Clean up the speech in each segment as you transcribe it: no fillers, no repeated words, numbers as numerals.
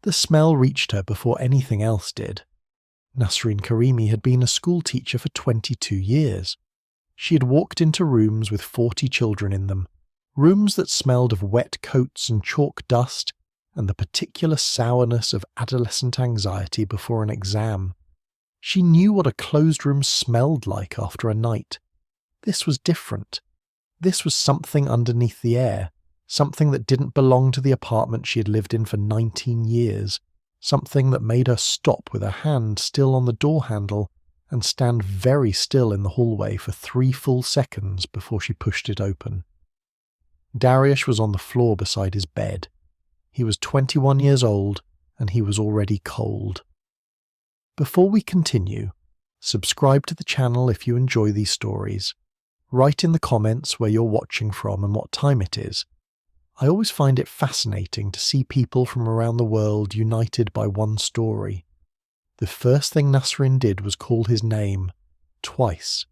The smell reached her before anything else did. Nasreen Karimi had been a schoolteacher for 22 years. She had walked into rooms with 40 children in them, rooms that smelled of wet coats and chalk dust and the particular sourness of adolescent anxiety before an exam. She knew what a closed room smelled like after a night. This was different. This was something underneath the air, something that didn't belong to the apartment she had lived in for 19 years, something that made her stop with her hand still on the door handle and stand very still in the hallway for 3 full seconds before she pushed it open. Dariush was on the floor beside his bed. He was 21 years old and he was already cold. Before we continue, subscribe to the channel if you enjoy these stories. Write in the comments where you're watching from and what time it is. I always find it fascinating to see people from around the world united by one story. The first thing Nasreen did was call his name, twice.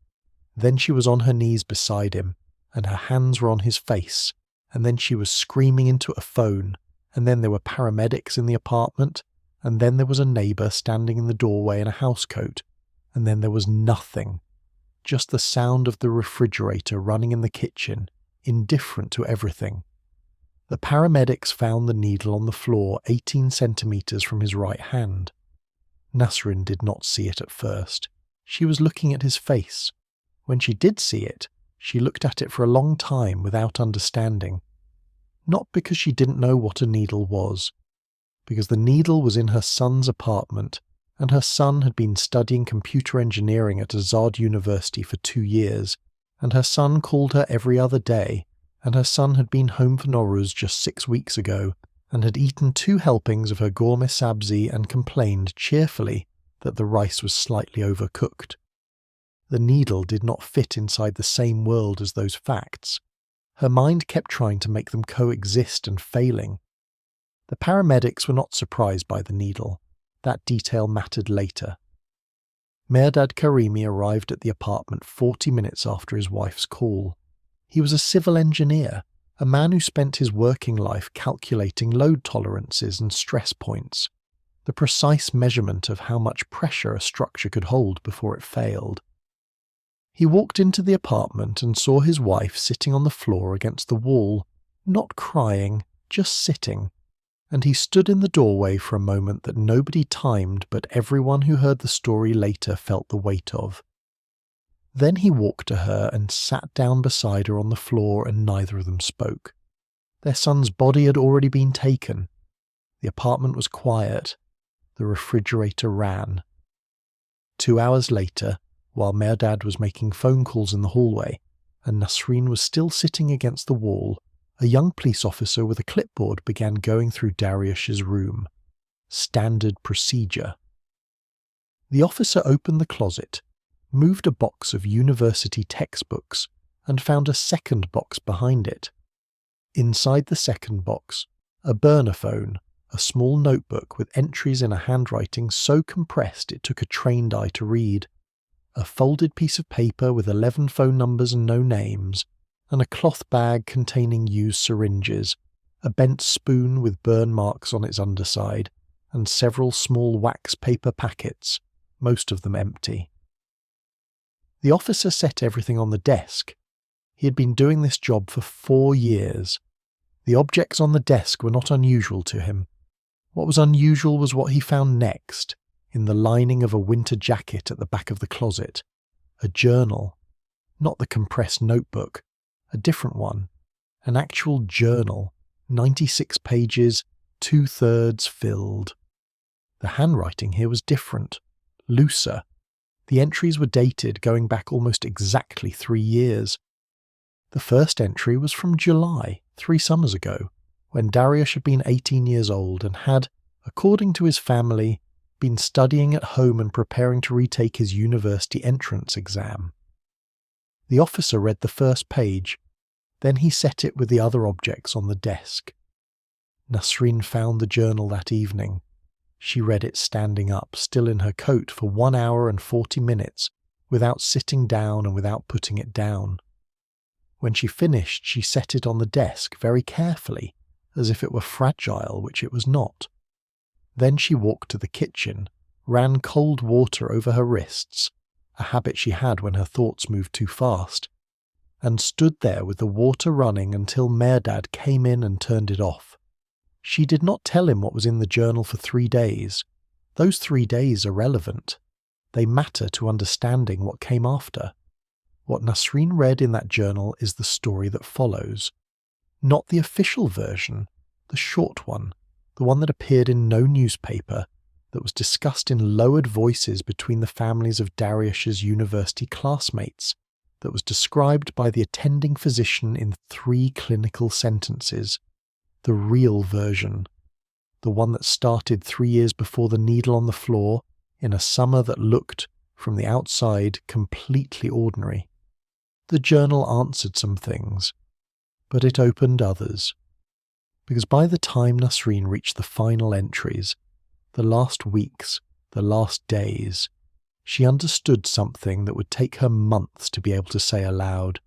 Then she was on her knees beside him, and her hands were on his face, and then she was screaming into a phone, and then there were paramedics in the apartment, and then there was a neighbour standing in the doorway in a housecoat, and then there was nothing. Just the sound of the refrigerator running in the kitchen, indifferent to everything. The paramedics found the needle on the floor 18 centimetres from his right hand. Nasreen did not see it at first. She was looking at his face. When she did see it, she looked at it for a long time without understanding. Not because she didn't know what a needle was, because the needle was in her son's apartment, and her son had been studying computer engineering at Azad University for 2 years, and her son called her every other day, and her son had been home for Nowruz just 6 weeks ago, and had eaten 2 helpings of her gourmet sabzi and complained cheerfully that the rice was slightly overcooked. The needle did not fit inside the same world as those facts. Her mind kept trying to make them coexist and failing. The paramedics were not surprised by the needle. That detail mattered later. Mehrdad Karimi arrived at the apartment 40 minutes after his wife's call. He was a civil engineer, a man who spent his working life calculating load tolerances and stress points, the precise measurement of how much pressure a structure could hold before it failed. He walked into the apartment and saw his wife sitting on the floor against the wall, not crying, just sitting, and he stood in the doorway for a moment that nobody timed but everyone who heard the story later felt the weight of. Then he walked to her and sat down beside her on the floor, and neither of them spoke. Their son's body had already been taken. The apartment was quiet. The refrigerator ran. 2 hours later, while Mehrdad was making phone calls in the hallway, and Nasreen was still sitting against the wall, a young police officer with a clipboard began going through Dariush's room. Standard procedure. The officer opened the closet, moved a box of university textbooks, and found a second box behind it. Inside the second box, a burner phone, a small notebook with entries in a handwriting so compressed it took a trained eye to read, a folded piece of paper with 11 phone numbers and no names, and a cloth bag containing used syringes, a bent spoon with burn marks on its underside, and several small wax paper packets, most of them empty. The officer set everything on the desk. He had been doing this job for 4 years. The objects on the desk were not unusual to him. What was unusual was what he found next, in the lining of a winter jacket at the back of the closet. A journal. Not the compressed notebook. A different one. An actual journal. 96 pages, 2/3 filled. The handwriting here was different. Looser. The entries were dated going back almost exactly 3 years. The first entry was from July, 3 summers ago, when Dariush had been 18 years old and had, according to his family, been studying at home and preparing to retake his university entrance exam. The officer read the first page, then he set it with the other objects on the desk. Nasreen found the journal that evening. She read it standing up, still in her coat, for 1 hour and 40 minutes, without sitting down and without putting it down. When she finished, she set it on the desk very carefully, as if it were fragile, which it was not. Then she walked to the kitchen, ran cold water over her wrists, a habit she had when her thoughts moved too fast, and stood there with the water running until Mehrdad came in and turned it off. She did not tell him what was in the journal for 3 days. Those 3 days are relevant. They matter to understanding what came after. What Nasreen read in that journal is the story that follows. Not the official version, the short one, the one that appeared in no newspaper, that was discussed in lowered voices between the families of Dariush's university classmates, that was described by the attending physician in 3 clinical sentences. The real version. The one that started 3 years before the needle on the floor, in a summer that looked, from the outside, completely ordinary. The journal answered some things, but it opened others. Because by the time Nasreen reached the final entries, the last weeks, the last days, she understood something that would take her months to be able to say aloud.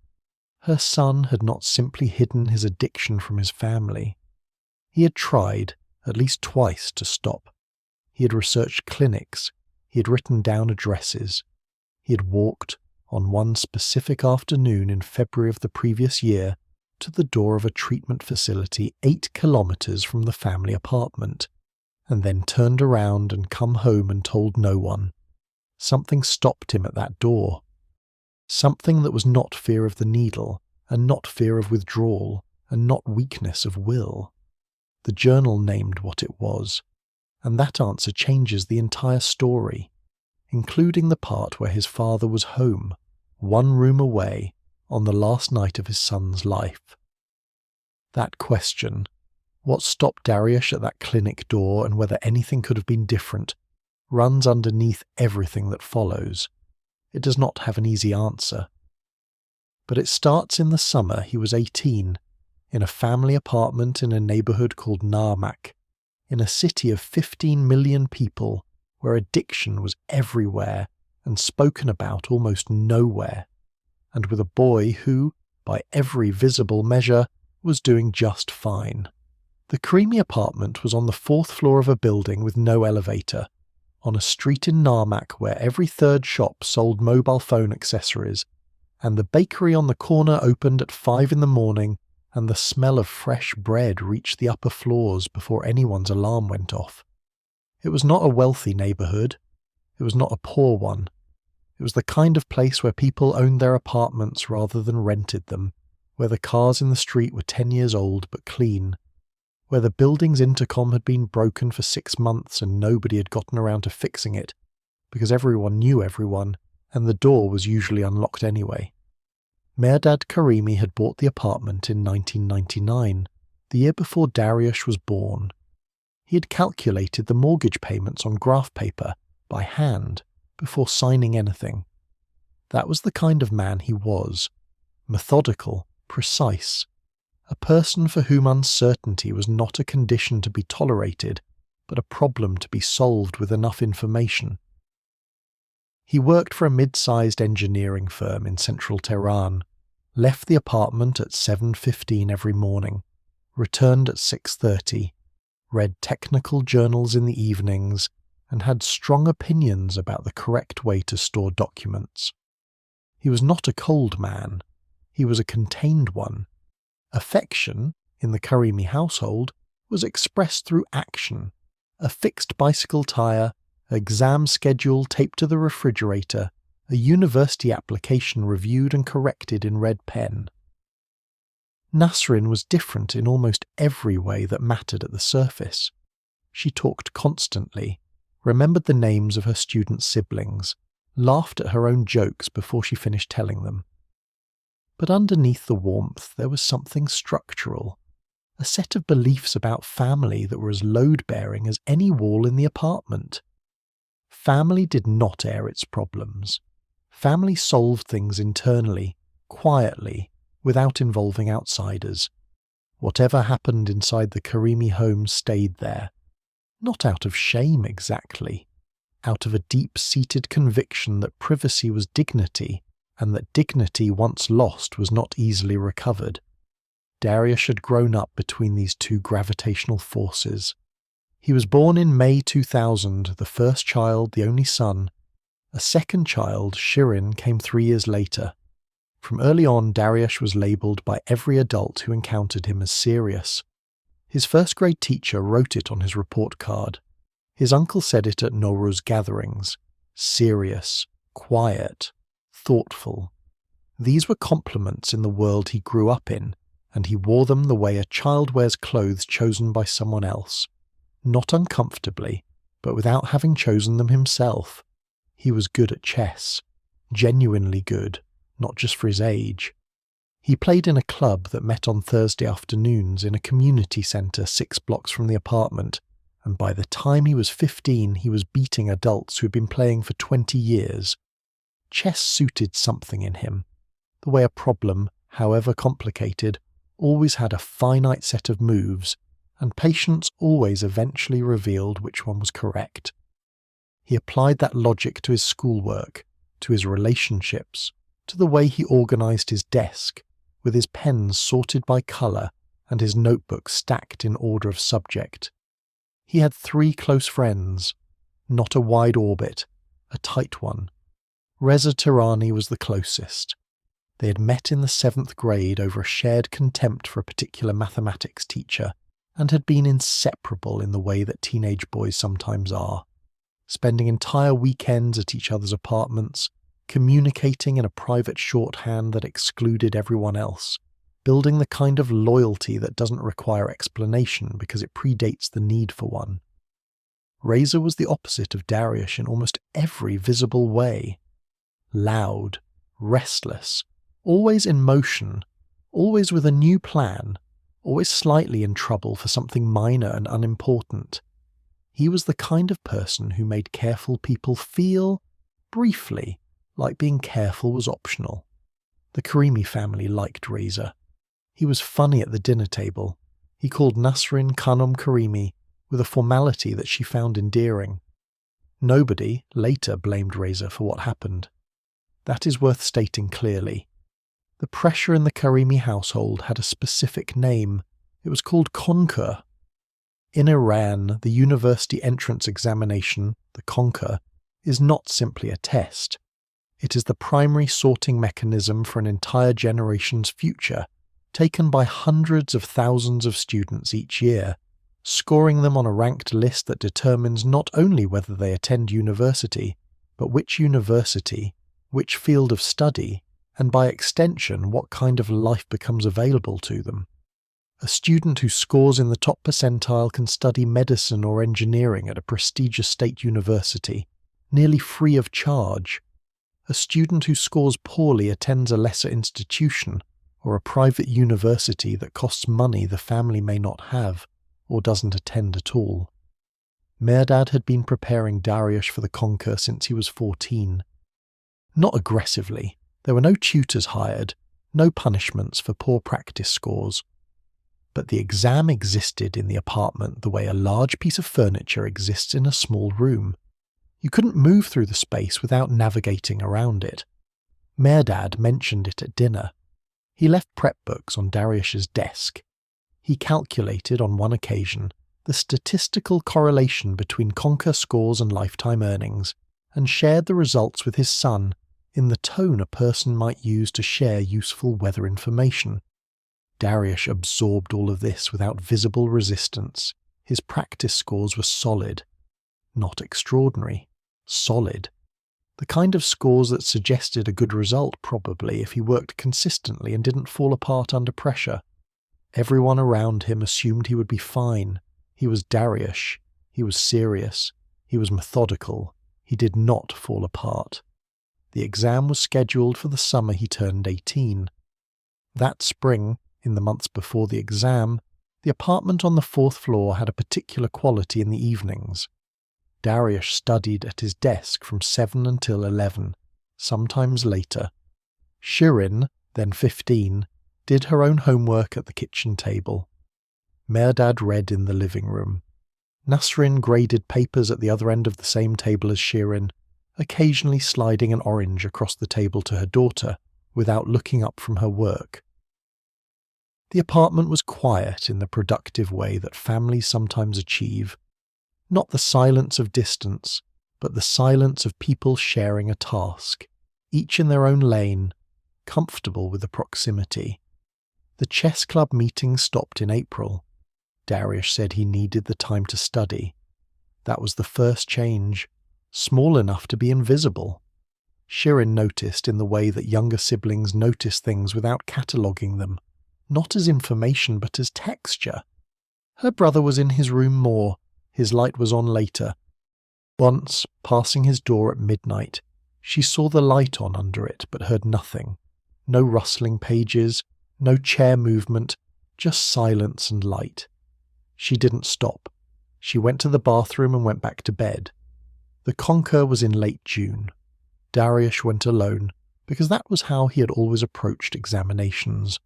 Her son had not simply hidden his addiction from his family. He had tried, at least twice, to stop. He had researched clinics. He had written down addresses. He had walked, on one specific afternoon in February of the previous year, to the door of a treatment facility 8 kilometers from the family apartment, and then turned around and come home and told no one. Something stopped him at that door. Something that was not fear of the needle, and not fear of withdrawal, and not weakness of will. The journal named what it was, and that answer changes the entire story, including the part where his father was home, 1 room away, on the last night of his son's life. That question, what stopped Dariush at that clinic door and whether anything could have been different, runs underneath everything that follows. It does not have an easy answer. But it starts in the summer he was 18, in a family apartment in a neighbourhood called Narmak, in a city of 15 million people where addiction was everywhere and spoken about almost nowhere, and with a boy who, by every visible measure, was doing just fine. The Karimi apartment was on the 4th floor of a building with no elevator, on a street in Narmak where every 3rd shop sold mobile phone accessories, and the bakery on the corner opened at 5 in the morning, and the smell of fresh bread reached the upper floors before anyone's alarm went off. It was not a wealthy neighbourhood. It was not a poor one. It was the kind of place where people owned their apartments rather than rented them, where the cars in the street were 10 years old but clean, where the building's intercom had been broken for 6 months and nobody had gotten around to fixing it, because everyone knew everyone, and the door was usually unlocked anyway. Mehrdad Karimi had bought the apartment in 1999, the year before Dariush was born. He had calculated the mortgage payments on graph paper, by hand, before signing anything. That was the kind of man he was. Methodical, precise. A person for whom uncertainty was not a condition to be tolerated, but a problem to be solved with enough information. He worked for a mid-sized engineering firm in central Tehran, left the apartment at 7:15 every morning, returned at 6:30, read technical journals in the evenings, and had strong opinions about the correct way to store documents. He was not a cold man. He was a contained one. Affection, in the Karimi household, was expressed through action. A fixed bicycle tyre, an exam schedule taped to the refrigerator, a university application reviewed and corrected in red pen. Nasreen was different in almost every way that mattered at the surface. She talked constantly, remembered the names of her student siblings, laughed at her own jokes before she finished telling them. But underneath the warmth there was something structural, a set of beliefs about family that were as load-bearing as any wall in the apartment. Family did not air its problems. Family solved things internally, quietly, without involving outsiders. Whatever happened inside the Karimi home stayed there. Not out of shame exactly, out of a deep-seated conviction that privacy was dignity, and that dignity once lost was not easily recovered. Dariush had grown up between these 2 gravitational forces. He was born in May 2000, the first child, the only son. A second child, Shirin, came 3 years later. From early on, Dariush was labelled by every adult who encountered him as serious. His first-grade teacher wrote it on his report card. His uncle said it at Nowruz gatherings. Serious, quiet, thoughtful. These were compliments in the world he grew up in, and he wore them the way a child wears clothes chosen by someone else. Not uncomfortably, but without having chosen them himself. He was good at chess. Genuinely good, not just for his age. He played in a club that met on Thursday afternoons in a community centre 6 blocks from the apartment, and by the time he was 15 he was beating adults who had been playing for 20 years. Chess suited something in him. The way a problem, however complicated, always had a finite set of moves, and patience always eventually revealed which one was correct. He applied that logic to his schoolwork, to his relationships, to the way he organised his desk, with his pens sorted by colour and his notebooks stacked in order of subject. He had 3 close friends, not a wide orbit, a tight one. Reza Tehrani was the closest. They had met in the 7th grade over a shared contempt for a particular mathematics teacher, and had been inseparable in the way that teenage boys sometimes are, spending entire weekends at each other's apartments, communicating in a private shorthand that excluded everyone else, building the kind of loyalty that doesn't require explanation because it predates the need for one. Reza was the opposite of Dariush in almost every visible way. Loud, restless, always in motion, always with a new plan, always slightly in trouble for something minor and unimportant. He was the kind of person who made careful people feel, briefly, like being careful was optional. The Karimi family liked Reza. He was funny at the dinner table. He called Nasrin Khanum Karimi with a formality that she found endearing. Nobody later blamed Reza for what happened. That is worth stating clearly. The pressure in the Karimi household had a specific name. It was called concours. In Iran, the university entrance examination, the concours, is not simply a test. It is the primary sorting mechanism for an entire generation's future, taken by hundreds of thousands of students each year, scoring them on a ranked list that determines not only whether they attend university, but which university, which field of study, and by extension what kind of life becomes available to them. A student who scores in the top percentile can study medicine or engineering at a prestigious state university, nearly free of charge. A student who scores poorly attends a lesser institution or a private university that costs money the family may not have or doesn't attend at all. Mehrdad had been preparing Dariush for the concours since he was 14. Not aggressively. There were no tutors hired, no punishments for poor practice scores. But the exam existed in the apartment the way a large piece of furniture exists in a small room. You couldn't move through the space without navigating around it. Mehrdad mentioned it at dinner. He left prep books on Dariush's desk. He calculated on one occasion the statistical correlation between concours scores and lifetime earnings, and shared the results with his son in the tone a person might use to share useful weather information. Dariush absorbed all of this without visible resistance. His practice scores were solid. Not extraordinary. Solid. The kind of scores that suggested a good result, probably, if he worked consistently and didn't fall apart under pressure. Everyone around him assumed he would be fine. He was Dariush. He was serious. He was methodical. He did not fall apart. The exam was scheduled for the summer he turned 18. That spring, in the months before the exam, the apartment on the 4th floor had a particular quality in the evenings. Dariush studied at his desk from 7 until 11, sometimes later. Shirin, then 15, did her own homework at the kitchen table. Mehrdad read in the living room. Nasrin graded papers at the other end of the same table as Shirin, occasionally sliding an orange across the table to her daughter without looking up from her work. The apartment was quiet in the productive way that families sometimes achieve. Not the silence of distance, but the silence of people sharing a task, each in their own lane, comfortable with the proximity. The chess club meeting stopped in April. Dariush said he needed the time to study. That was the first change, small enough to be invisible. Shirin noticed in the way that younger siblings notice things without cataloguing them, not as information but as texture. Her brother was in his room more, his light was on later. Once, passing his door at midnight, she saw the light on under it but heard nothing. No rustling pages, no chair movement, just silence and light. She didn't stop. She went to the bathroom and went back to bed. The conquer was in late June. Dariush went alone, because that was how he had always approached examinations.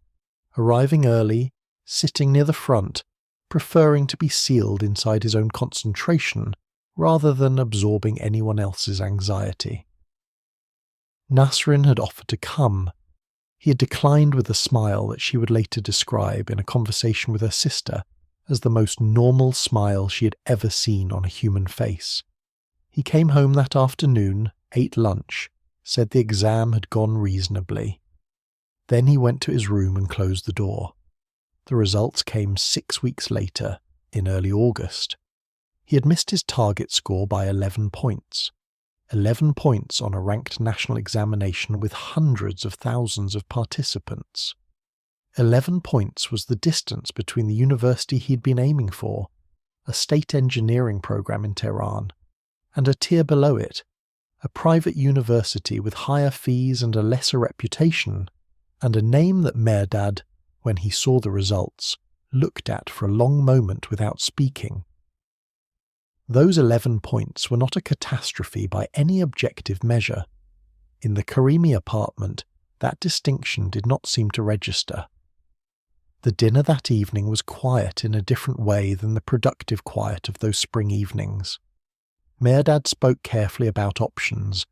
Arriving early, sitting near the front, preferring to be sealed inside his own concentration rather than absorbing anyone else's anxiety. Nasrin had offered to come. He had declined with a smile that she would later describe in a conversation with her sister as the most normal smile she had ever seen on a human face. He came home that afternoon, ate lunch, said the exam had gone reasonably. Then he went to his room and closed the door. The results came 6 weeks later, in early August. He had missed his target score by 11 points. 11 points on a ranked national examination with hundreds of thousands of participants. 11 points was the distance between the university he'd been aiming for, a state engineering program in Tehran, and a tier below it, a private university with higher fees and a lesser reputation, and a name that Mehrdad, when he saw the results, looked at for a long moment without speaking. Those 11 points were not a catastrophe by any objective measure. In the Karimi apartment, that distinction did not seem to register. The dinner that evening was quiet in a different way than the productive quiet of those spring evenings. Mehrdad spoke carefully about options,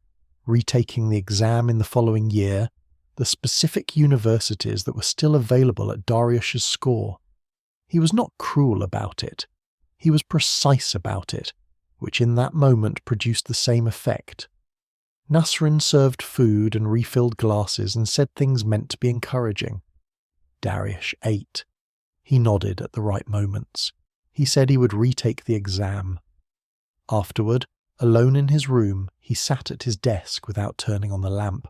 retaking the exam in the following year, the specific universities that were still available at Dariush's score. He was not cruel about it. He was precise about it, which in that moment produced the same effect. Nasrin served food and refilled glasses and said things meant to be encouraging. Dariush ate. He nodded at the right moments. He said he would retake the exam. Afterward, alone in his room, he sat at his desk without turning on the lamp.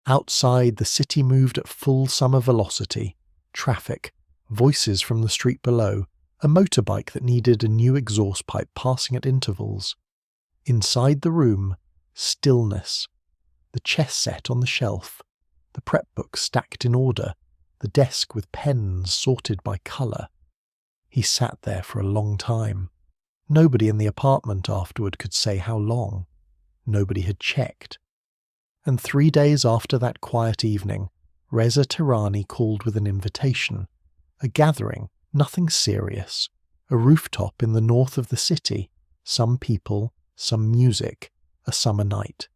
Outside, the city moved at full summer velocity. Traffic, voices from the street below, a motorbike that needed a new exhaust pipe passing at intervals. Inside the room, stillness. The chess set on the shelf, the prep books stacked in order, the desk with pens sorted by colour. He sat there for a long time. Nobody in the apartment afterward could say how long. Nobody had checked. And 3 days after that quiet evening, Reza Tehrani called with an invitation. A gathering, nothing serious. A rooftop in the north of the city. Some people, some music, a summer night.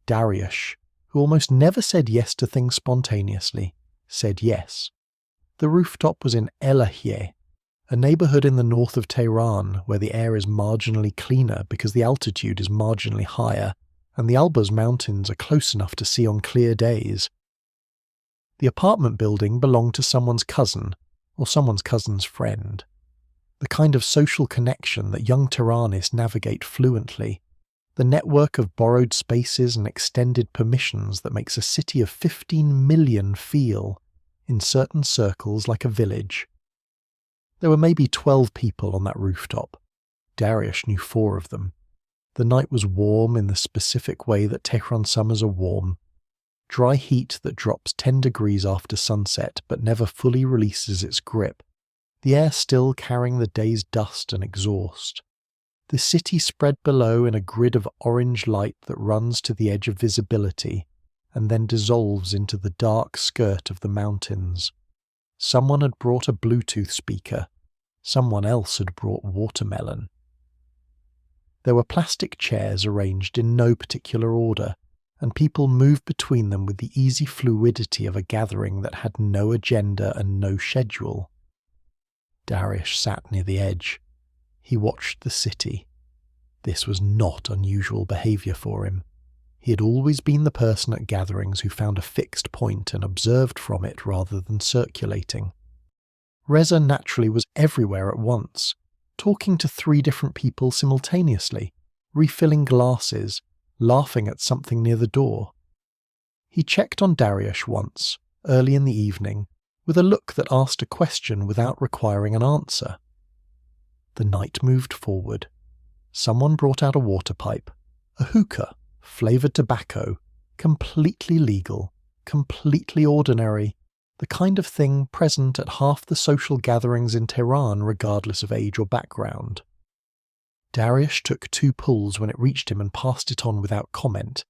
Dariush, who almost never said yes to things spontaneously, said yes. The rooftop was in Elahiye, a neighbourhood in the north of Tehran where the air is marginally cleaner because the altitude is marginally higher, and the Albaz Mountains are close enough to see on clear days. The apartment building belonged to someone's cousin, or someone's cousin's friend. The kind of social connection that young Tehranis navigate fluently, the network of borrowed spaces and extended permissions that makes a city of 15 million feel, in certain circles, like a village. There were maybe 12 people on that rooftop. Dariush knew 4 of them. The night was warm in the specific way that Tehran summers are warm. Dry heat that drops 10 degrees after sunset but never fully releases its grip. The air still carrying the day's dust and exhaust. The city spread below in a grid of orange light that runs to the edge of visibility and then dissolves into the dark skirt of the mountains. Someone had brought a Bluetooth speaker. Someone else had brought watermelon. There were plastic chairs arranged in no particular order, and people moved between them with the easy fluidity of a gathering that had no agenda and no schedule. Dariush sat near the edge. He watched the city. This was not unusual behaviour for him. He had always been the person at gatherings who found a fixed point and observed from it rather than circulating. Reza naturally was everywhere at once, talking to 3 different people simultaneously, refilling glasses, laughing at something near the door. He checked on Dariush once, early in the evening, with a look that asked a question without requiring an answer. The night moved forward. Someone brought out a water pipe, a hookah, flavoured tobacco, completely legal, completely ordinary, the kind of thing present at half the social gatherings in Tehran regardless of age or background. Dariush took 2 pulls when it reached him and passed it on without comment.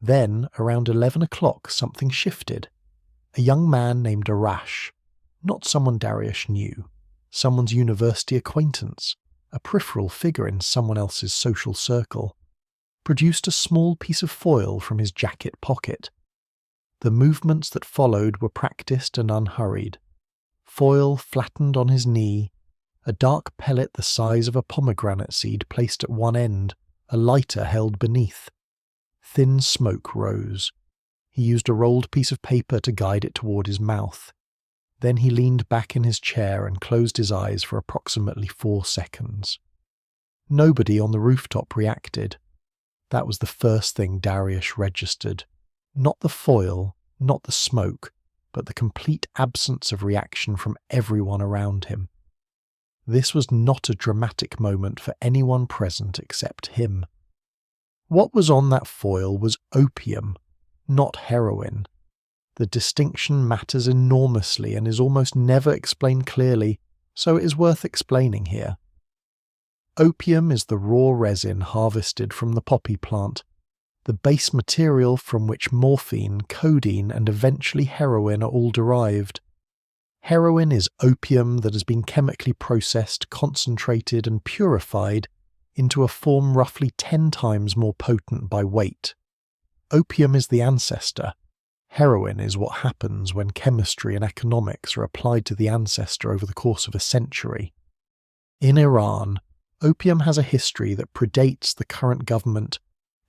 Then, around 11 o'clock, something shifted. A young man named Arash, not someone Dariush knew, someone's university acquaintance, a peripheral figure in someone else's social circle, produced a small piece of foil from his jacket pocket. The movements that followed were practiced and unhurried. Foil flattened on his knee, a dark pellet the size of a pomegranate seed placed at one end, a lighter held beneath. Thin smoke rose. He used a rolled piece of paper to guide it toward his mouth. Then he leaned back in his chair and closed his eyes for approximately 4 seconds. Nobody on the rooftop reacted. That was the first thing Dariush registered. Not the foil, not the smoke, but the complete absence of reaction from everyone around him. This was not a dramatic moment for anyone present except him. What was on that foil was opium, not heroin. The distinction matters enormously and is almost never explained clearly, so it is worth explaining here. Opium is the raw resin harvested from the poppy plant, the base material from which morphine, codeine, and eventually heroin are all derived. Heroin is opium that has been chemically processed, concentrated, and purified into a form roughly 10 times more potent by weight. Opium is the ancestor. Heroin is what happens when chemistry and economics are applied to the ancestor over the course of a century. In Iran, opium has a history that predates the current government,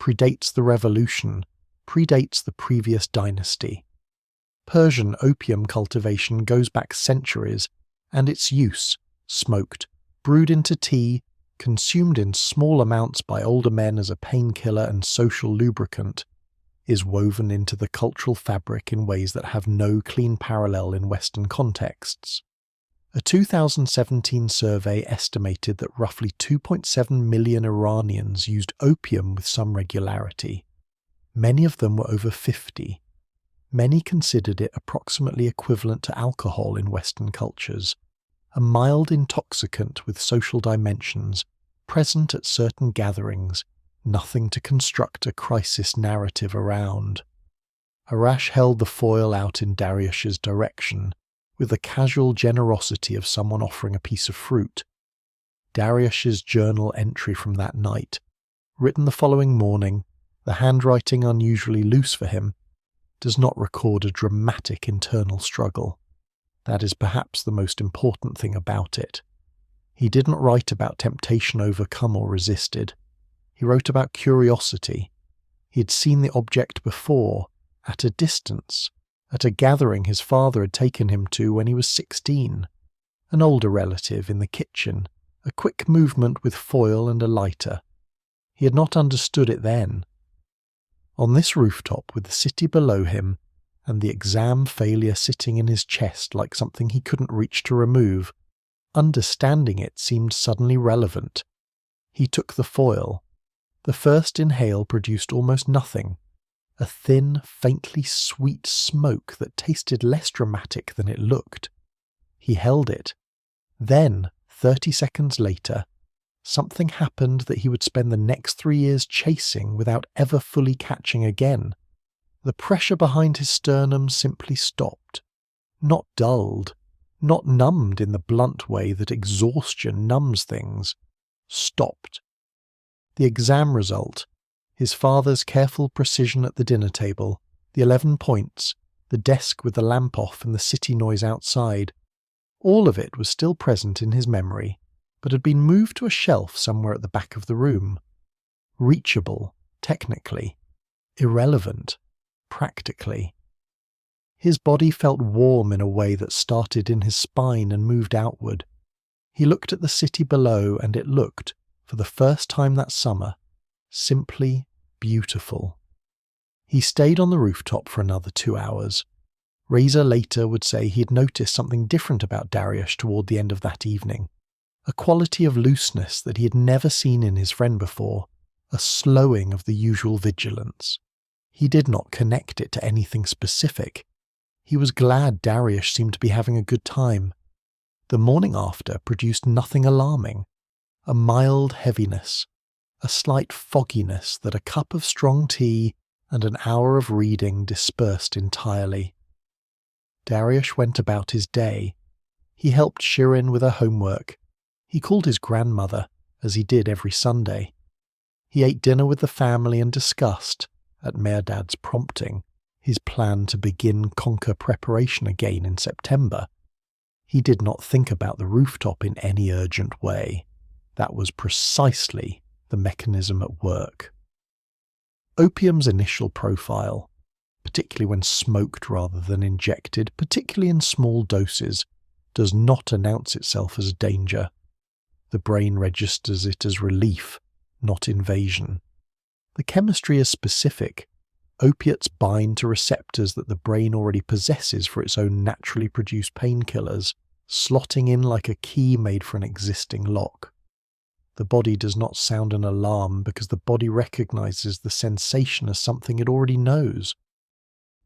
predates the revolution, predates the previous dynasty. Persian opium cultivation goes back centuries, and its use, smoked, brewed into tea, consumed in small amounts by older men as a painkiller and social lubricant, is woven into the cultural fabric in ways that have no clean parallel in Western contexts. A 2017 survey estimated that roughly 2.7 million Iranians used opium with some regularity. Many of them were over 50. Many considered it approximately equivalent to alcohol in Western cultures, a mild intoxicant with social dimensions, present at certain gatherings, nothing to construct a crisis narrative around. Arash held the foil out in Dariush's direction, with the casual generosity of someone offering a piece of fruit. Dariush's journal entry from that night, written the following morning, the handwriting unusually loose for him, does not record a dramatic internal struggle. That is perhaps the most important thing about it. He didn't write about temptation overcome or resisted. He wrote about curiosity. He had seen the object before, at a distance, at a gathering his father had taken him to when he was 16. An older relative in the kitchen, a quick movement with foil and a lighter. He had not understood it then. On this rooftop with the city below him, and the exam failure sitting in his chest like something he couldn't reach to remove, understanding it seemed suddenly relevant. He took the foil. The first inhale produced almost nothing. A thin, faintly sweet smoke that tasted less dramatic than it looked. He held it. Then, 30 seconds later, something happened that he would spend the next 3 years chasing without ever fully catching again. The pressure behind his sternum simply stopped. Not dulled, not numbed in the blunt way that exhaustion numbs things. Stopped. The exam result, his father's careful precision at the dinner table, the 11 points, the desk with the lamp off and the city noise outside, all of it was still present in his memory, but had been moved to a shelf somewhere at the back of the room. Reachable, technically. Irrelevant, practically. His body felt warm in a way that started in his spine and moved outward. He looked at the city below, and it looked, for the first time that summer, simply beautiful. He stayed on the rooftop for another 2 hours. Reza later would say he had noticed something different about Dariush toward the end of that evening. A quality of looseness that he had never seen in his friend before, a slowing of the usual vigilance. He did not connect it to anything specific. He was glad Dariush seemed to be having a good time. The morning after produced nothing alarming. A mild heaviness, a slight fogginess that a cup of strong tea and an hour of reading dispersed entirely. Dariush went about his day. He helped Shirin with her homework. He called his grandmother, as he did every Sunday. He ate dinner with the family and discussed, at Mehrdad's prompting, his plan to begin conquer preparation again in September. He did not think about the rooftop in any urgent way. That was precisely the mechanism at work. Opium's initial profile, particularly when smoked rather than injected, particularly in small doses, does not announce itself as danger. The brain registers it as relief, not invasion. The chemistry is specific. Opiates bind to receptors that the brain already possesses for its own naturally produced painkillers, slotting in like a key made for an existing lock. The body does not sound an alarm because the body recognizes the sensation as something it already knows.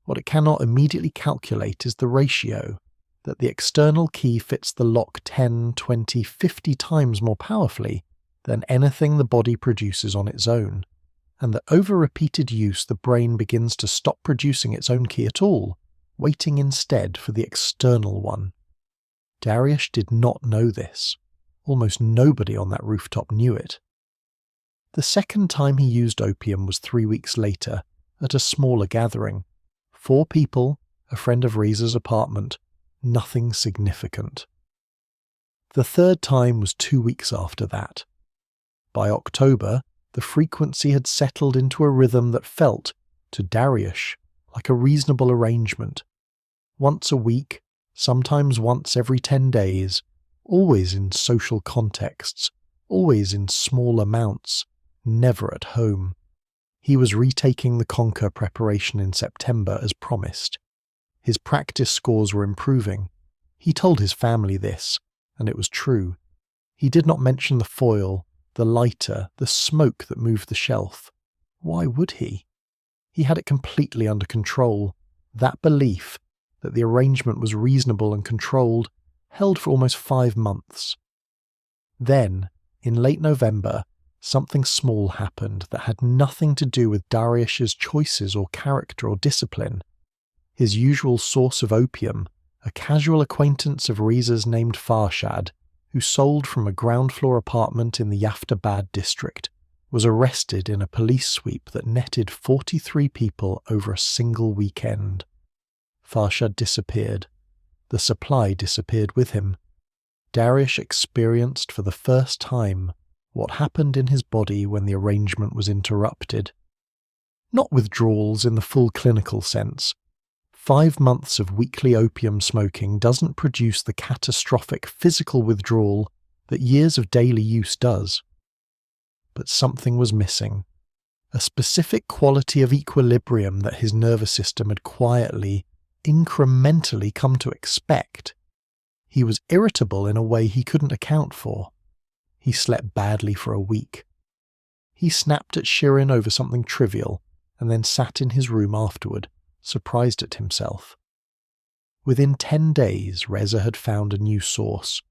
What it cannot immediately calculate is the ratio, that the external key fits the lock 10, 20, 50 times more powerfully than anything the body produces on its own, and that over repeated use the brain begins to stop producing its own key at all, waiting instead for the external one. Dariush did not know this. Almost nobody on that rooftop knew it. The second time he used opium was 3 weeks later, at a smaller gathering. 4 people, a friend of Reza's apartment, nothing significant. The third time was 2 weeks after that. By October, the frequency had settled into a rhythm that felt, to Dariush, like a reasonable arrangement. Once a week, sometimes once every 10 days, always in social contexts, always in small amounts, never at home. He was retaking the conquer preparation in September as promised. His practice scores were improving. He told his family this, and it was true. He did not mention the foil, the lighter, the smoke that moved the shelf. Why would he? He had it completely under control. That belief, that the arrangement was reasonable and controlled, held for almost 5 months. Then, in late November, something small happened that had nothing to do with Dariush's choices or character or discipline. His usual source of opium, a casual acquaintance of Reza's named Farshad, who sold from a ground-floor apartment in the Yaftabad district, was arrested in a police sweep that netted 43 people over a single weekend. Farshad disappeared. The supply disappeared with him. Dariush experienced for the first time what happened in his body when the arrangement was interrupted. Not withdrawals in the full clinical sense. 5 months of weekly opium smoking doesn't produce the catastrophic physical withdrawal that years of daily use does. But something was missing. A specific quality of equilibrium that his nervous system had quietly, incrementally come to expect. He was irritable in a way he couldn't account for. He slept badly for a week. He snapped at Shirin over something trivial and then sat in his room afterward, surprised at himself. Within 10 days, Reza had found a new source.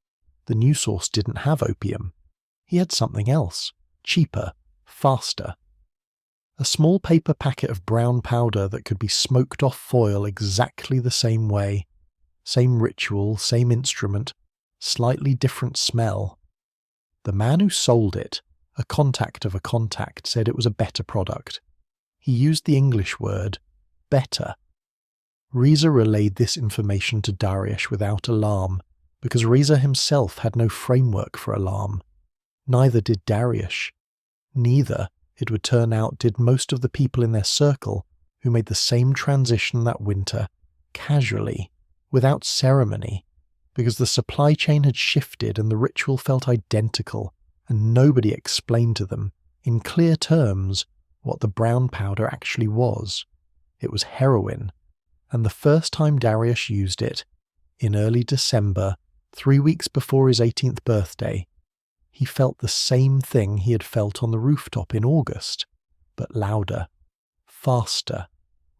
The new source didn't have opium. He had something else, cheaper, faster. A small paper packet of brown powder that could be smoked off foil exactly the same way. Same ritual, same instrument, slightly different smell. The man who sold it, a contact of a contact, said it was a better product. He used the English word, better. Reza relayed this information to Dariush without alarm, because Reza himself had no framework for alarm. Neither did Dariush. Neither, it would turn out, did most of the people in their circle who made the same transition that winter, casually, without ceremony, because the supply chain had shifted and the ritual felt identical, and nobody explained to them, in clear terms, what the brown powder actually was. It was heroin, and the first time Dariush used it, in early December, 3 weeks before his 18th birthday, he felt the same thing he had felt on the rooftop in August, but louder, faster,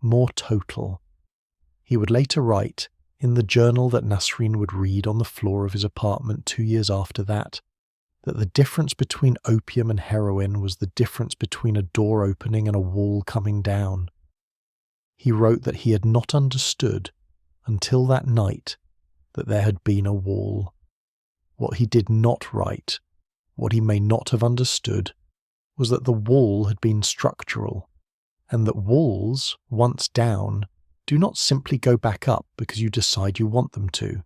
more total. He would later write, in the journal that Nasreen would read on the floor of his apartment 2 years after that the difference between opium and heroin was the difference between a door opening and a wall coming down. He wrote that he had not understood, until that night, that there had been a wall. What he did not write, what he may not have understood, was that the wall had been structural, and that walls, once down, do not simply go back up because you decide you want them to.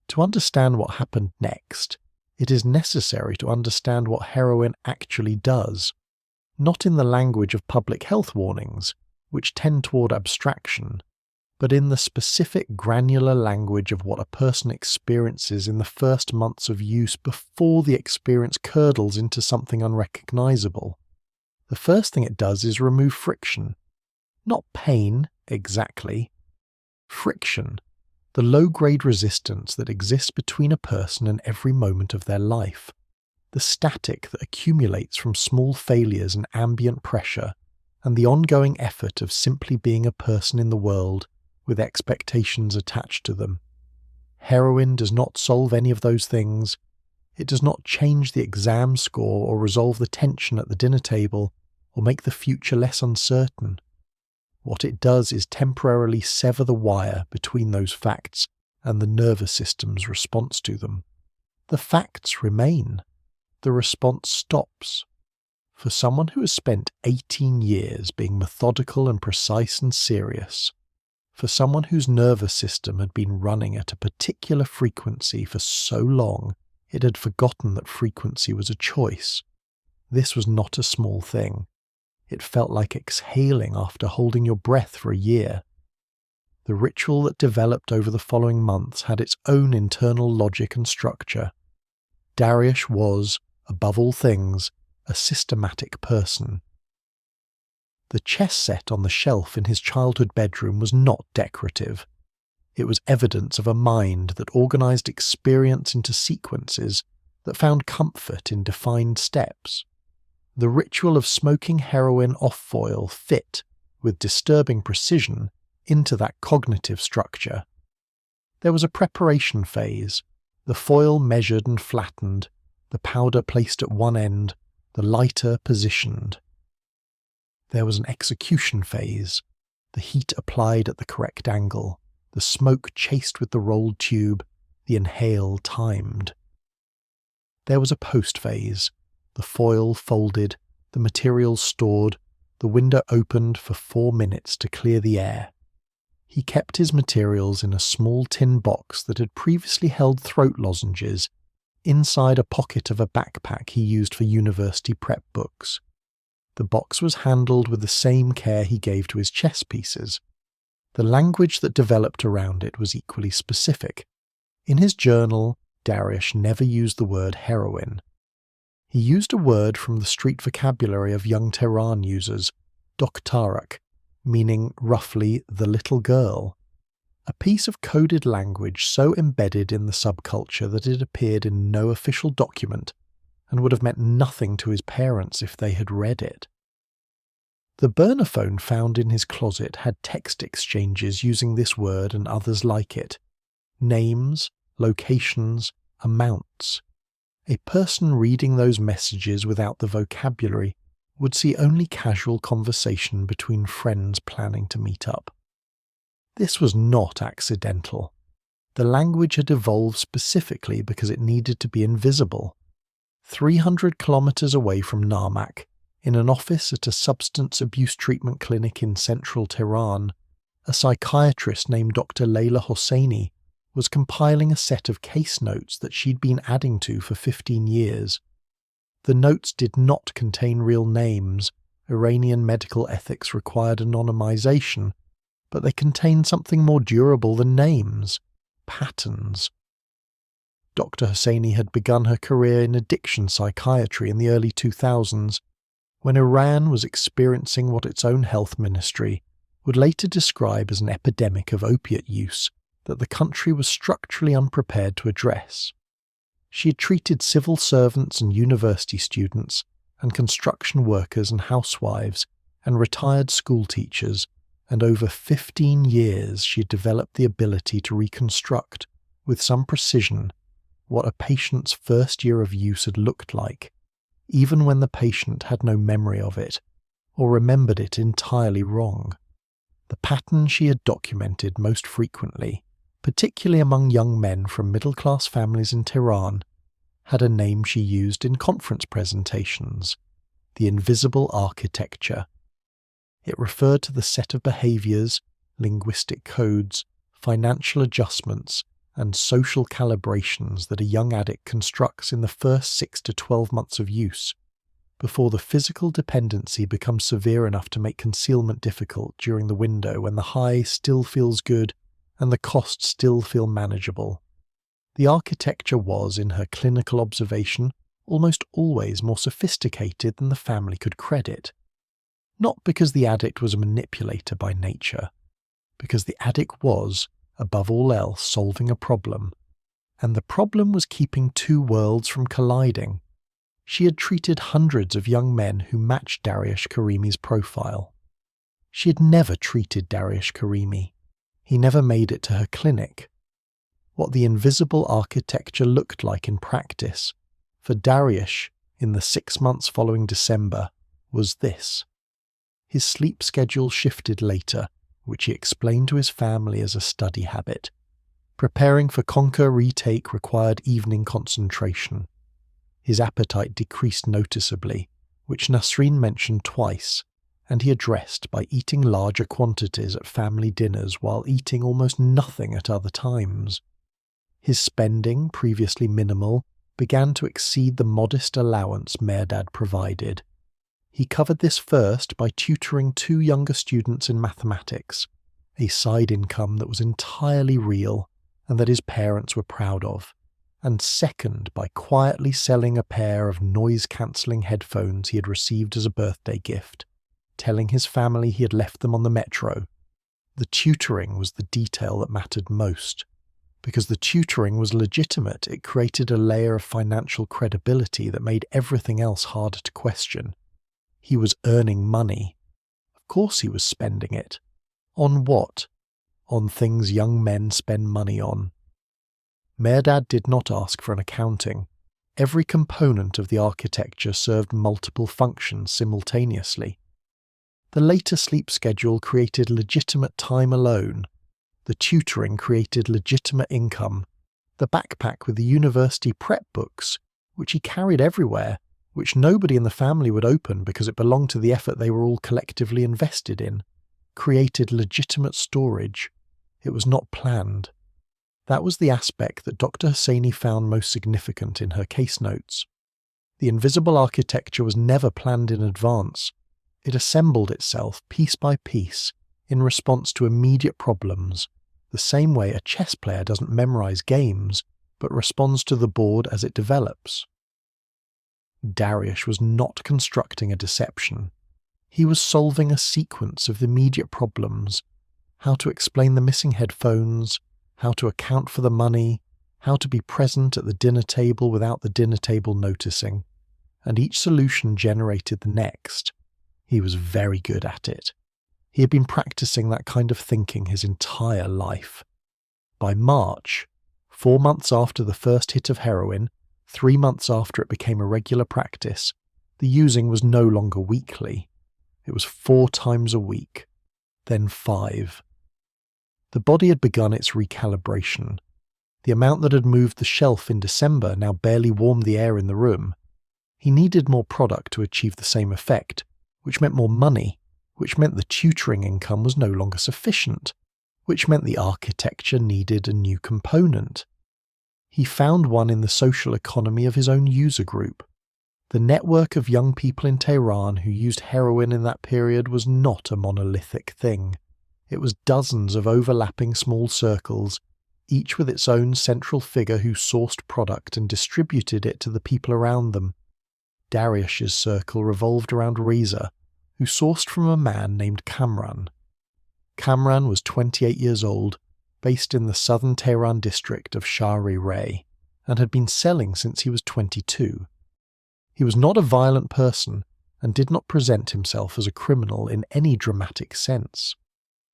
To understand what happened next, it is necessary to understand what heroin actually does, not in the language of public health warnings, which tend toward abstraction, but in the specific granular language of what a person experiences in the first months of use before the experience curdles into something unrecognizable. The first thing it does is remove friction. Not pain, exactly. Friction, the low-grade resistance that exists between a person and every moment of their life. The static that accumulates from small failures and ambient pressure, and the ongoing effort of simply being a person in the world with expectations attached to them. Heroin does not solve any of those things. It does not change the exam score or resolve the tension at the dinner table or make the future less uncertain. What it does is temporarily sever the wire between those facts and the nervous system's response to them. The facts remain. The response stops. For someone who has spent 18 years being methodical and precise and serious, for someone whose nervous system had been running at a particular frequency for so long it had forgotten that frequency was a choice, this was not a small thing. It felt like exhaling after holding your breath for a year. The ritual that developed over the following months had its own internal logic and structure. Dariush was, above all things, a systematic person. The chess set on the shelf in his childhood bedroom was not decorative. It was evidence of a mind that organized experience into sequences that found comfort in defined steps. The ritual of smoking heroin off foil fit, with disturbing precision, into that cognitive structure. There was a preparation phase, the foil measured and flattened, the powder placed at one end, the lighter positioned. There was an execution phase, the heat applied at the correct angle, the smoke chased with the rolled tube, the inhale timed. There was a post phase, the foil folded, the materials stored, the window opened for 4 minutes to clear the air. He kept his materials in a small tin box that had previously held throat lozenges, inside a pocket of a backpack he used for university prep books. The box was handled with the same care he gave to his chess pieces. The language that developed around it was equally specific. In his journal, Dariush never used the word heroin. He used a word from the street vocabulary of young Tehran users, doktarak, meaning roughly the little girl. A piece of coded language so embedded in the subculture that it appeared in no official document and would have meant nothing to his parents if they had read it. The burner phone found in his closet had text exchanges using this word and others like it. Names, locations, amounts. A person reading those messages without the vocabulary would see only casual conversation between friends planning to meet up. This was not accidental. The language had evolved specifically because it needed to be invisible. 300 kilometers away from Narmak, in an office at a substance abuse treatment clinic in central Tehran, a psychiatrist named Dr. Layla Hosseini was compiling a set of case notes that she'd been adding to for 15 years. The notes did not contain real names. Iranian medical ethics required anonymization, but they contained something more durable than names: patterns. Dr. Hosseini had begun her career in addiction psychiatry in the early 2000s, when Iran was experiencing what its own health ministry would later describe as an epidemic of opiate use that the country was structurally unprepared to address. She had treated civil servants and university students, and construction workers and housewives, and retired school teachers, and over 15 years she had developed the ability to reconstruct, with some precision, what a patient's first year of use had looked like, even when the patient had no memory of it, or remembered it entirely wrong. The pattern she had documented most frequently, particularly among young men from middle-class families in Tehran, had a name she used in conference presentations: the invisible architecture. It referred to the set of behaviors, linguistic codes, financial adjustments, and social calibrations that a young addict constructs in the first 6 to 12 months of use, before the physical dependency becomes severe enough to make concealment difficult during the window when the high still feels good and the costs still feel manageable. The architecture was, in her clinical observation, almost always more sophisticated than the family could credit. Not because the addict was a manipulator by nature, because the addict was, above all else, solving a problem, and the problem was keeping two worlds from colliding. She had treated hundreds of young men who matched Dariush Karimi's profile. She had never treated Dariush Karimi. He never made it to her clinic. What the invisible architecture looked like in practice, for Dariush, in the 6 months following December, was this. His sleep schedule shifted later, which he explained to his family as a study habit. Preparing for conquer retake required evening concentration. His appetite decreased noticeably, which Nasreen mentioned twice, and he addressed by eating larger quantities at family dinners while eating almost nothing at other times. His spending, previously minimal, began to exceed the modest allowance Mehrdad provided. He covered this first by tutoring 2 younger students in mathematics, a side income that was entirely real and that his parents were proud of, and second by quietly selling a pair of noise-cancelling headphones he had received as a birthday gift, telling his family he had left them on the metro. The tutoring was the detail that mattered most. Because the tutoring was legitimate, it created a layer of financial credibility that made everything else harder to question. He was earning money. Of course he was spending it. On what? On things young men spend money on. Mehrdad did not ask for an accounting. Every component of the architecture served multiple functions simultaneously. The later sleep schedule created legitimate time alone. The tutoring created legitimate income. The backpack with the university prep books, which he carried everywhere, which nobody in the family would open because it belonged to the effort they were all collectively invested in, created legitimate storage. It was not planned. That was the aspect that Dr. Hosseini found most significant in her case notes. The invisible architecture was never planned in advance. It assembled itself piece by piece in response to immediate problems, the same way a chess player doesn't memorize games, but responds to the board as it develops. Dariush was not constructing a deception. He was solving a sequence of immediate problems: how to explain the missing headphones, how to account for the money, how to be present at the dinner table without the dinner table noticing, and each solution generated the next. He was very good at it. He had been practicing that kind of thinking his entire life. By March, 4 months after the first hit of heroin, 3 months after it became a regular practice, the using was no longer weekly. It was 4 times a week, then 5. The body had begun its recalibration. The amount that had moved the shelf in December now barely warmed the air in the room. He needed more product to achieve the same effect, which meant more money, which meant the tutoring income was no longer sufficient, which meant the architecture needed a new component. He found one in the social economy of his own user group. The network of young people in Tehran who used heroin in that period was not a monolithic thing. It was dozens of overlapping small circles, each with its own central figure who sourced product and distributed it to the people around them. Dariush's circle revolved around Reza, who sourced from a man named Kamran. Kamran was 28 years old, based in the southern Tehran district of Shahri-Reh, and had been selling since he was 22. He was not a violent person and did not present himself as a criminal in any dramatic sense.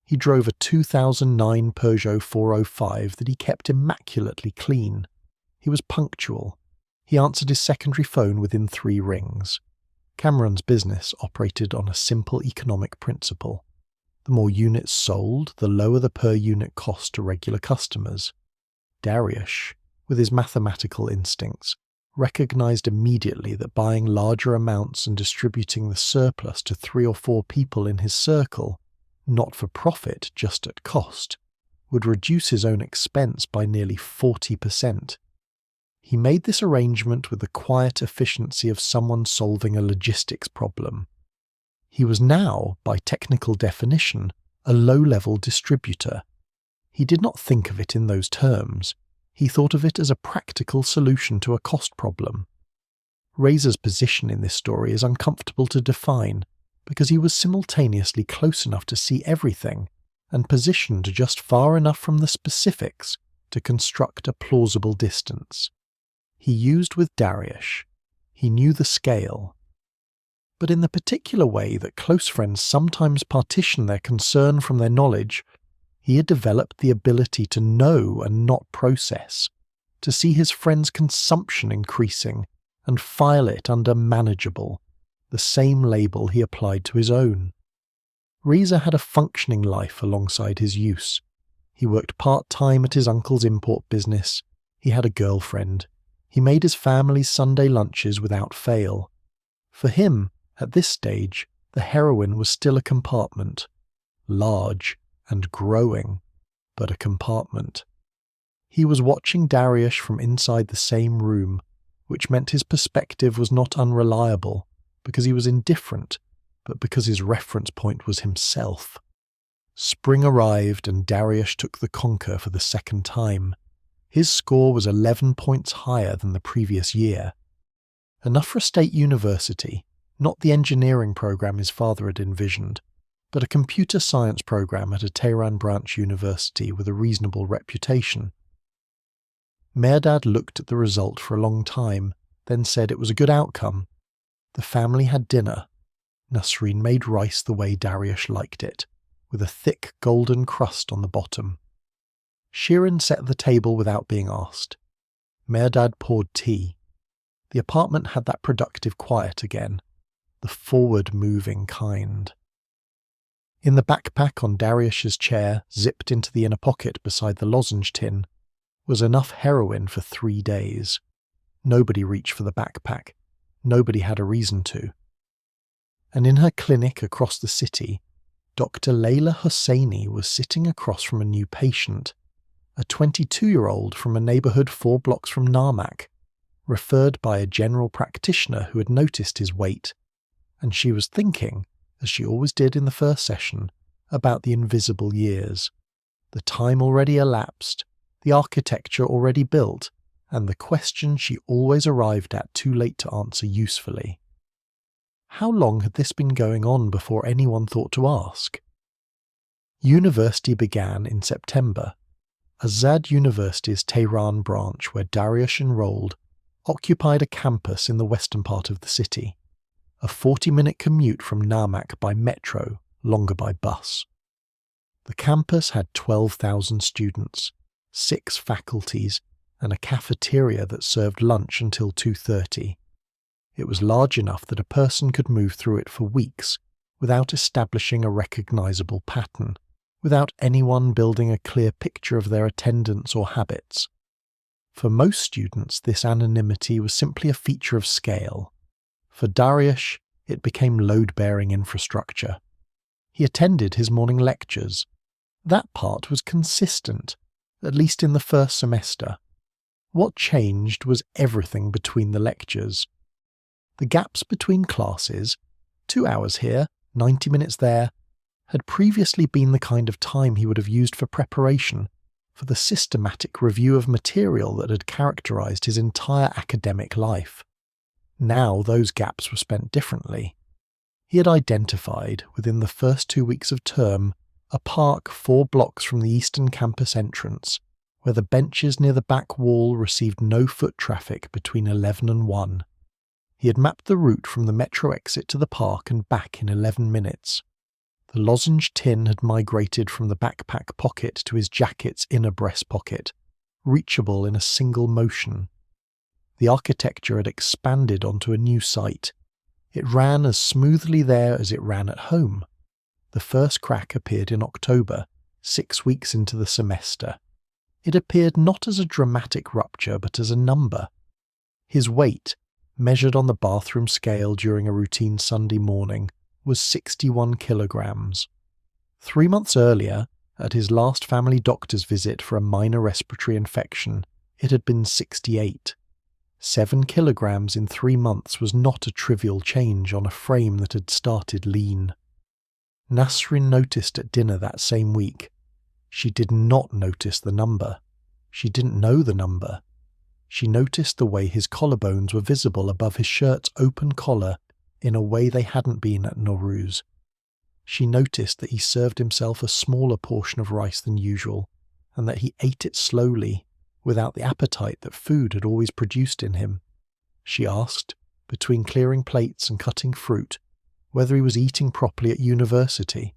He drove a 2009 Peugeot 405 that he kept immaculately clean. He was punctual. He answered his secondary phone within 3 rings. Kamran's business operated on a simple economic principle. The more units sold, the lower the per-unit cost to regular customers. Dariush, with his mathematical instincts, recognized immediately that buying larger amounts and distributing the surplus to 3 or 4 people in his circle, not for profit, just at cost, would reduce his own expense by nearly 40%. He made this arrangement with the quiet efficiency of someone solving a logistics problem. He was now, by technical definition, a low-level distributor. He did not think of it in those terms. He thought of it as a practical solution to a cost problem. Reza's position in this story is uncomfortable to define because he was simultaneously close enough to see everything and positioned just far enough from the specifics to construct a plausible distance. He used with Dariush. He knew the scale. But in the particular way that close friends sometimes partition their concern from their knowledge, he had developed the ability to know and not process, to see his friend's consumption increasing and file it under manageable, the same label he applied to his own. Reza had a functioning life alongside his use. He worked part-time at his uncle's import business. He had a girlfriend. He made his family's Sunday lunches without fail. For him, at this stage, the heroin was still a compartment. Large and growing, but a compartment. He was watching Dariush from inside the same room, which meant his perspective was not unreliable, because he was indifferent, but because his reference point was himself. Spring arrived and Dariush took the conker for the second time. His score was 11 points higher than the previous year. Enough for a state university, not the engineering program his father had envisioned, but a computer science program at a Tehran branch university with a reasonable reputation. Mehrdad looked at the result for a long time, then said it was a good outcome. The family had dinner. Nasreen made rice the way Dariush liked it, with a thick golden crust on the bottom. Shirin set the table without being asked. Mehrdad poured tea. The apartment had that productive quiet again, the forward-moving kind. In the backpack on Dariush's chair, zipped into the inner pocket beside the lozenge tin, was enough heroin for 3 days. Nobody reached for the backpack. Nobody had a reason to. And in her clinic across the city, Dr. Layla Hosseini was sitting across from a new patient, a 22-year-old from a neighbourhood 4 blocks from Narmak, referred by a general practitioner who had noticed his weight, and she was thinking, as she always did in the first session, about the invisible years, the time already elapsed, the architecture already built, and the question she always arrived at too late to answer usefully. How long had this been going on before anyone thought to ask? University began in September. Azad University's Tehran branch, where Dariush enrolled, occupied a campus in the western part of the city, a 40-minute commute from Narmak by metro, longer by bus. The campus had 12,000 students, 6 faculties, and a cafeteria that served lunch until 2:30. It was large enough that a person could move through it for weeks without establishing a recognizable pattern, without anyone building a clear picture of their attendance or habits. For most students, this anonymity was simply a feature of scale. For Dariush, it became load-bearing infrastructure. He attended his morning lectures. That part was consistent, at least in the first semester. What changed was everything between the lectures. The gaps between classes, 2 hours here, 90 minutes there, had previously been the kind of time he would have used for preparation, for the systematic review of material that had characterized his entire academic life. Now those gaps were spent differently. He had identified, within the first 2 weeks of term, a park 4 blocks from the eastern campus entrance, where the benches near the back wall received no foot traffic between 11 and 1. He had mapped the route from the metro exit to the park and back in 11 minutes. The lozenge tin had migrated from the backpack pocket to his jacket's inner breast pocket, reachable in a single motion. The architecture had expanded onto a new site. It ran as smoothly there as it ran at home. The first crack appeared in October, 6 weeks into the semester. It appeared not as a dramatic rupture, but as a number. His weight, measured on the bathroom scale during a routine Sunday morning, was 61 kilograms. 3 months earlier, at his last family doctor's visit for a minor respiratory infection, it had been 68. 7 kilograms in 3 months was not a trivial change on a frame that had started lean. Nasrin noticed at dinner that same week. She did not notice the number. She didn't know the number. She noticed the way his collarbones were visible above his shirt's open collar in a way they hadn't been at Nowruz. She noticed that he served himself a smaller portion of rice than usual, and that he ate it slowly, without the appetite that food had always produced in him. She asked, between clearing plates and cutting fruit, whether he was eating properly at university.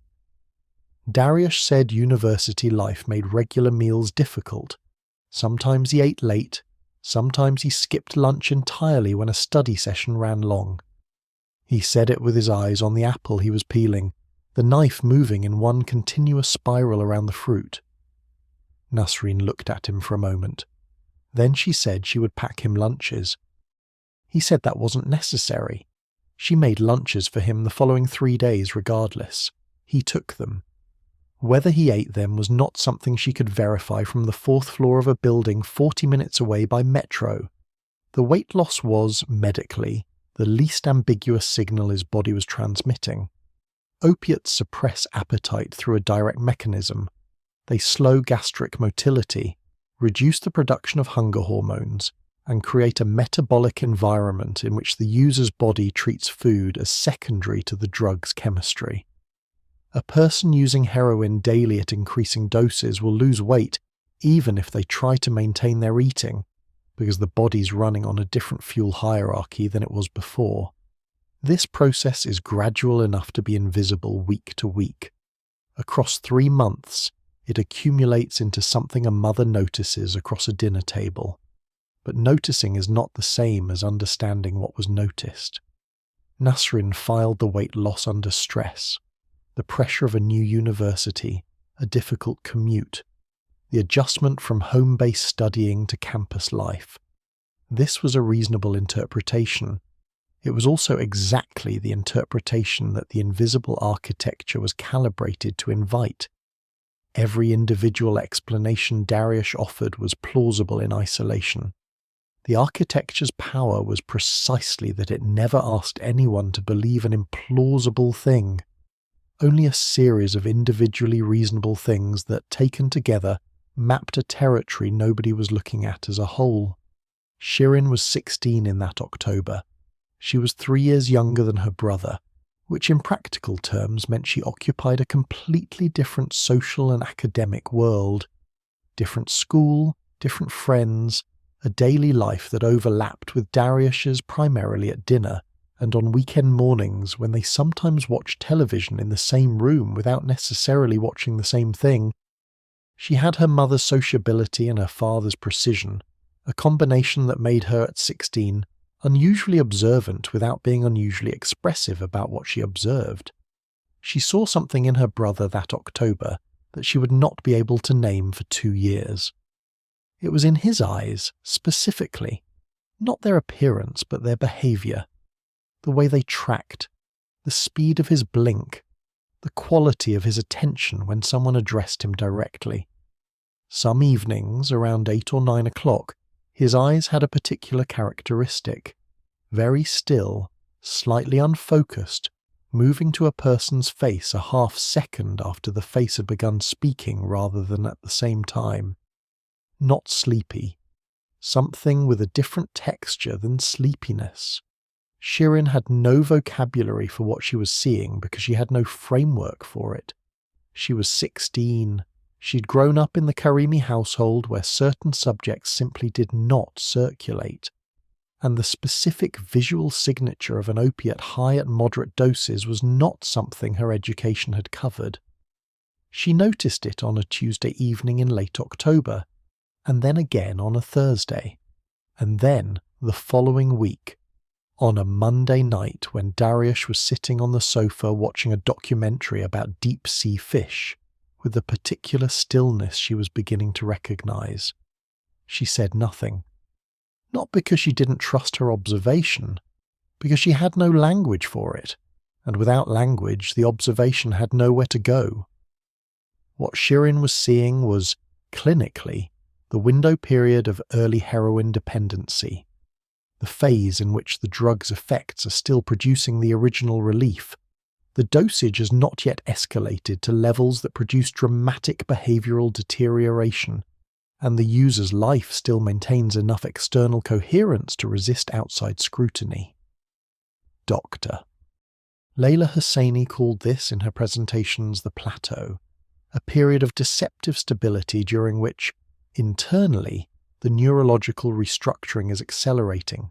Dariush said university life made regular meals difficult. Sometimes he ate late, sometimes he skipped lunch entirely when a study session ran long. He said it with his eyes on the apple he was peeling, the knife moving in one continuous spiral around the fruit. Nasrin looked at him for a moment. Then she said she would pack him lunches. He said that wasn't necessary. She made lunches for him the following 3 days regardless. He took them. Whether he ate them was not something she could verify from the 4th floor of a building 40 minutes away by metro. The weight loss was, medically, the least ambiguous signal his body was transmitting. Opiates suppress appetite through a direct mechanism. They slow gastric motility, reduce the production of hunger hormones, and create a metabolic environment in which the user's body treats food as secondary to the drug's chemistry. A person using heroin daily at increasing doses will lose weight even if they try to maintain their eating, because the body's running on a different fuel hierarchy than it was before. This process is gradual enough to be invisible week to week. Across 3 months, it accumulates into something a mother notices across a dinner table. But noticing is not the same as understanding what was noticed. Nasrin filed the weight loss under stress, the pressure of a new university, a difficult commute, the adjustment from home-based studying to campus life. This was a reasonable interpretation. It was also exactly the interpretation that the invisible architecture was calibrated to invite. Every individual explanation Dariush offered was plausible in isolation. The architecture's power was precisely that it never asked anyone to believe an implausible thing. Only a series of individually reasonable things that, taken together, mapped a territory nobody was looking at as a whole. Shirin was 16 in that October. She was 3 years younger than her brother, which in practical terms meant she occupied a completely different social and academic world. Different school, different friends, a daily life that overlapped with Dariush's primarily at dinner, and on weekend mornings when they sometimes watched television in the same room without necessarily watching the same thing. She had her mother's sociability and her father's precision, a combination that made her at 16 unusually observant without being unusually expressive about what she observed. She saw something in her brother that October that she would not be able to name for 2 years. It was in his eyes, specifically, not their appearance but their behaviour, the way they tracked, the speed of his blink, the quality of his attention when someone addressed him directly. Some evenings, around 8 or 9 o'clock, his eyes had a particular characteristic: very still, slightly unfocused, moving to a person's face a half second after the face had begun speaking rather than at the same time. Not sleepy. Something with a different texture than sleepiness. Shirin had no vocabulary for what she was seeing because she had no framework for it. She was 16. She'd grown up in the Karimi household where certain subjects simply did not circulate, and the specific visual signature of an opiate high at moderate doses was not something her education had covered. She noticed it on a Tuesday evening in late October, and then again on a Thursday, and then the following week, on a Monday night when Dariush was sitting on the sofa watching a documentary about deep-sea fish, with the particular stillness she was beginning to recognize. She said nothing. Not because she didn't trust her observation, because she had no language for it, and without language the observation had nowhere to go. What Shirin was seeing was, clinically, the window period of early heroin dependency, the phase in which the drug's effects are still producing the original relief. The dosage has not yet escalated to levels that produce dramatic behavioral deterioration, and the user's life still maintains enough external coherence to resist outside scrutiny. Doctor. Layla Husseini called this in her presentations the plateau, a period of deceptive stability during which, internally, the neurological restructuring is accelerating.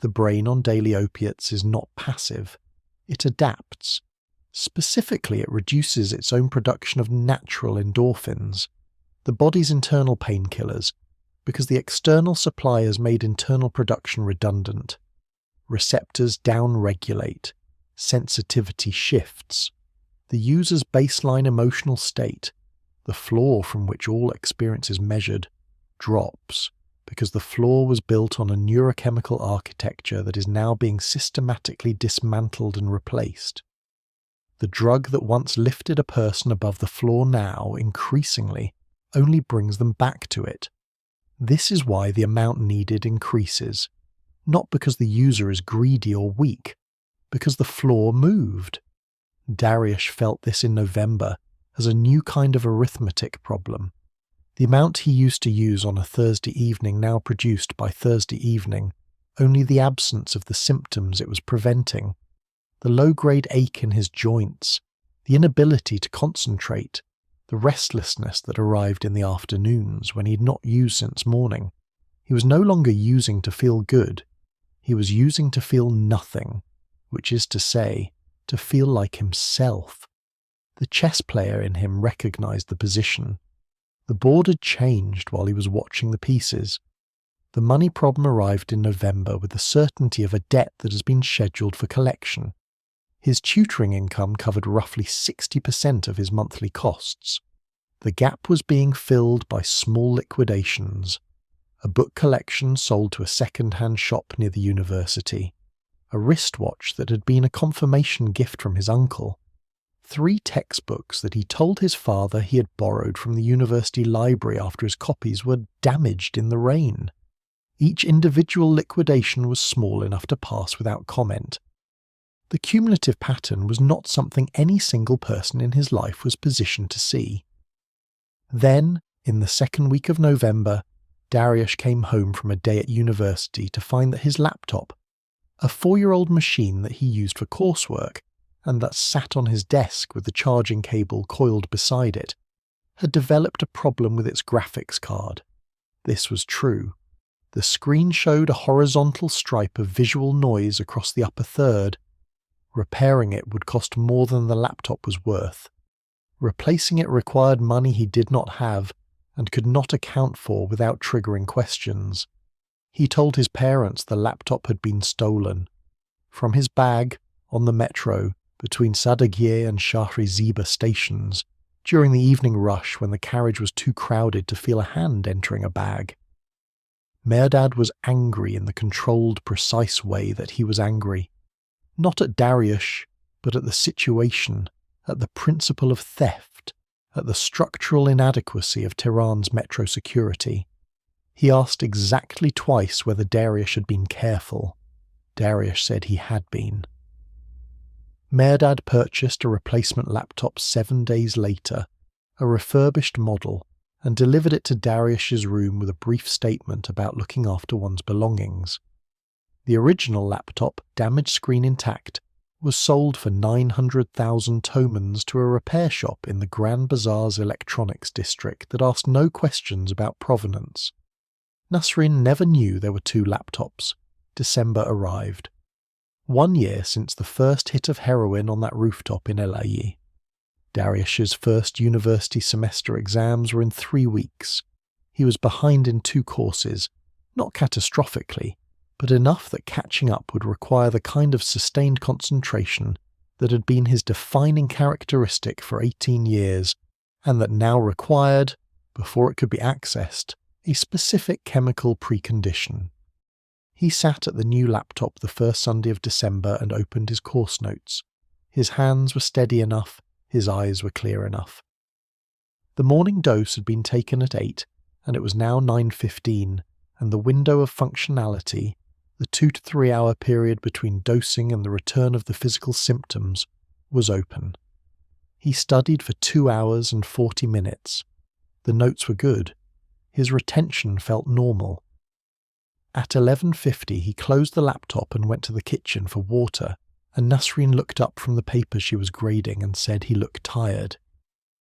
The brain on daily opiates is not passive. It adapts. Specifically, it reduces its own production of natural endorphins, the body's internal painkillers, because the external supply has made internal production redundant. Receptors down-regulate. Sensitivity shifts. The user's baseline emotional state, the floor from which all experience is measured, drops, because the floor was built on a neurochemical architecture that is now being systematically dismantled and replaced. The drug that once lifted a person above the floor now, increasingly, only brings them back to it. This is why the amount needed increases, not because the user is greedy or weak, because the floor moved. Dariush felt this in November as a new kind of arithmetic problem. The amount he used to use on a Thursday evening now produced by Thursday evening only the absence of the symptoms it was preventing. The low-grade ache in his joints, the inability to concentrate, the restlessness that arrived in the afternoons when he had not used since morning. He was no longer using to feel good. He was using to feel nothing, which is to say, to feel like himself. The chess player in him recognized the position. The board had changed while he was watching the pieces. The money problem arrived in November with the certainty of a debt that has been scheduled for collection. His tutoring income covered roughly 60% of his monthly costs. The gap was being filled by small liquidations, a book collection sold to a second-hand shop near the university, a wristwatch that had been a confirmation gift from his uncle, 3 textbooks that he told his father he had borrowed from the university library after his copies were damaged in the rain. Each individual liquidation was small enough to pass without comment. The cumulative pattern was not something any single person in his life was positioned to see. Then, in the second week of November, Dariush came home from a day at university to find that his laptop, a 4-year-old machine that he used for coursework, and that sat on his desk with the charging cable coiled beside it, had developed a problem with its graphics card. This was true. The screen showed a horizontal stripe of visual noise across the upper third. Repairing it would cost more than the laptop was worth. Replacing it required money he did not have and could not account for without triggering questions. He told his parents the laptop had been stolen. From his bag, on the metro, between Sadeghieh and Shahri Ziba stations, during the evening rush when the carriage was too crowded to feel a hand entering a bag. Mehrdad was angry in the controlled, precise way that he was angry. Not at Dariush, but at the situation, at the principle of theft, at the structural inadequacy of Tehran's metro security. He asked exactly twice whether Dariush had been careful. Dariush said he had been. Mehrdad purchased a replacement laptop 7 days later, a refurbished model, and delivered it to Dariush's room with a brief statement about looking after one's belongings. The original laptop, damaged screen intact, was sold for 900,000 tomans to a repair shop in the Grand Bazaar's electronics district that asked no questions about provenance. Nasrin never knew there were two laptops. December arrived. 1 year since the first hit of heroin on that rooftop in Elayi. Dariush's first university semester exams were in 3 weeks. He was behind in 2 courses, not catastrophically, but enough that catching up would require the kind of sustained concentration that had been his defining characteristic for 18 years, and that now required, before it could be accessed, a specific chemical precondition. He sat at the new laptop the first Sunday of December and opened his course notes. His hands were steady enough, his eyes were clear enough. The morning dose had been taken at 8, and it was now 9:15, and the window of functionality, the 2 to 3 hour period between dosing and the return of the physical symptoms, was open. He studied for 2 hours and 40 minutes. The notes were good. His retention felt normal. At 11:50 he closed the laptop and went to the kitchen for water, and Nasrin looked up from the paper she was grading and said he looked tired.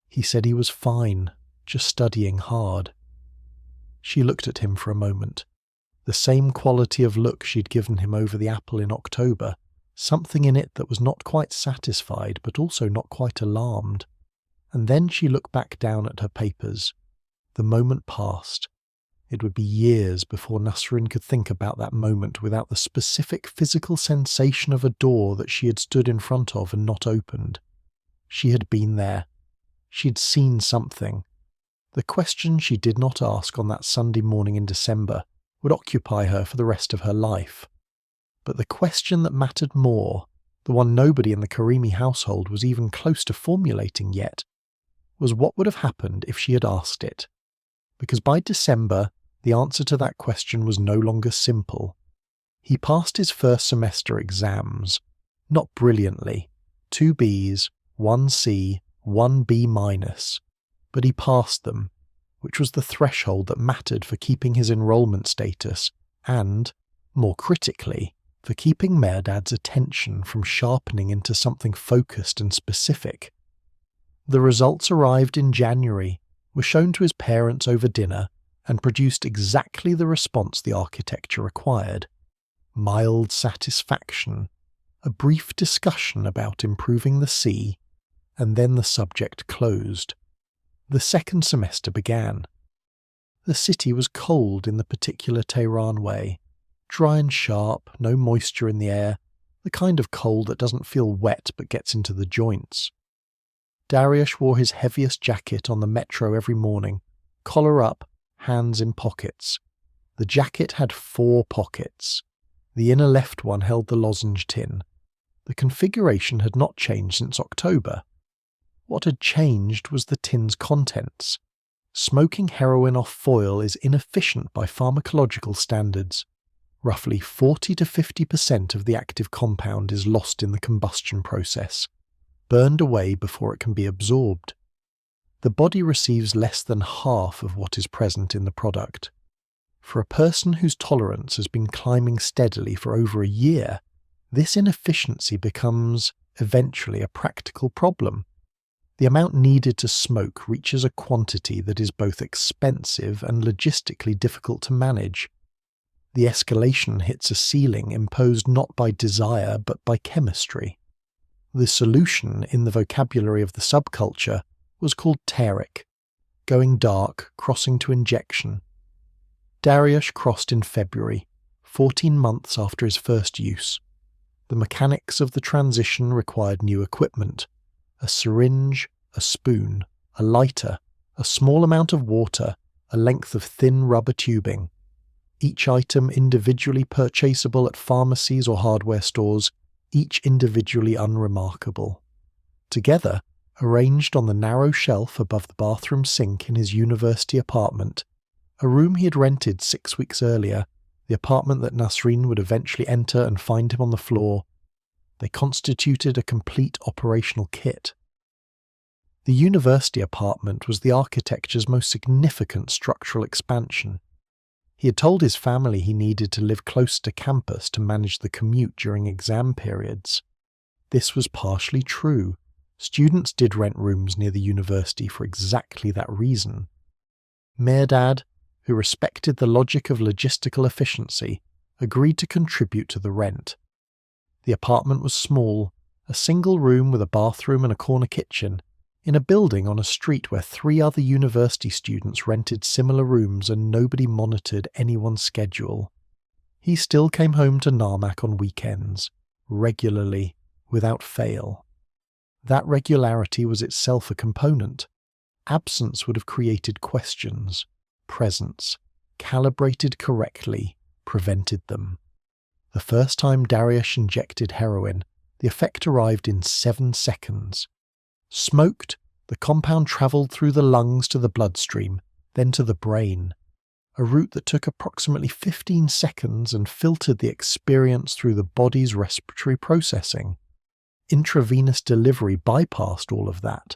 He said he was fine, just studying hard. She looked at him for a moment. The same quality of look she'd given him over the apple in October, something in it that was not quite satisfied but also not quite alarmed. And then she looked back down at her papers. The moment passed. It would be years before Nasrin could think about that moment without the specific physical sensation of a door that she had stood in front of and not opened. She had been there. She'd seen something. The question she did not ask on that Sunday morning in December would occupy her for the rest of her life. But the question that mattered more, the one nobody in the Karimi household was even close to formulating yet, was what would have happened if she had asked it. Because by December, the answer to that question was no longer simple. He passed his first semester exams, not brilliantly, 2 Bs, 1 C, 1 B-, but he passed them, which was the threshold that mattered for keeping his enrollment status and, more critically, for keeping Mehrdad's attention from sharpening into something focused and specific. The results arrived in January, were shown to his parents over dinner, and produced exactly the response the architecture required. Mild satisfaction, a brief discussion about improving the C, and then the subject closed. The second semester began. The city was cold in the particular Tehran way, dry and sharp, no moisture in the air, the kind of cold that doesn't feel wet but gets into the joints. Dariush wore his heaviest jacket on the metro every morning, collar up, hands in pockets. The jacket had 4 pockets. The inner left one held the lozenge tin. The configuration had not changed since October. What had changed was the tin's contents. Smoking heroin off foil is inefficient by pharmacological standards. Roughly 40 to 50% of the active compound is lost in the combustion process, burned away before it can be absorbed. The body receives less than half of what is present in the product. For a person whose tolerance has been climbing steadily for over a year, this inefficiency becomes, eventually, a practical problem. The amount needed to smoke reaches a quantity that is both expensive and logistically difficult to manage. The escalation hits a ceiling imposed not by desire but by chemistry. The solution, in the vocabulary of the subculture, was called Tariq, going dark, crossing to injection. Dariush crossed in February, 14 months after his first use. The mechanics of the transition required new equipment: a syringe, a spoon, a lighter, a small amount of water, a length of thin rubber tubing. Each item individually purchasable at pharmacies or hardware stores, each individually unremarkable. Together, Arranged on the narrow shelf above the bathroom sink in his university apartment, a room he had rented 6 weeks earlier, the apartment that Nasreen would eventually enter and find him on the floor, they constituted a complete operational kit. The university apartment was the architecture's most significant structural expansion. He had told his family he needed to live close to campus to manage the commute during exam periods. This was partially true. Students did rent rooms near the university for exactly that reason. Mehrdad, who respected the logic of logistical efficiency, agreed to contribute to the rent. The apartment was small, a single room with a bathroom and a corner kitchen, in a building on a street where 3 other university students rented similar rooms and nobody monitored anyone's schedule. He still came home to Narmak on weekends, regularly, without fail. That regularity was itself a component. Absence would have created questions. Presence, calibrated correctly, prevented them. The first time Dariush injected heroin, the effect arrived in 7 seconds. Smoked, the compound travelled through the lungs to the bloodstream, then to the brain, a route that took approximately 15 seconds and filtered the experience through the body's respiratory processing. Intravenous delivery bypassed all of that.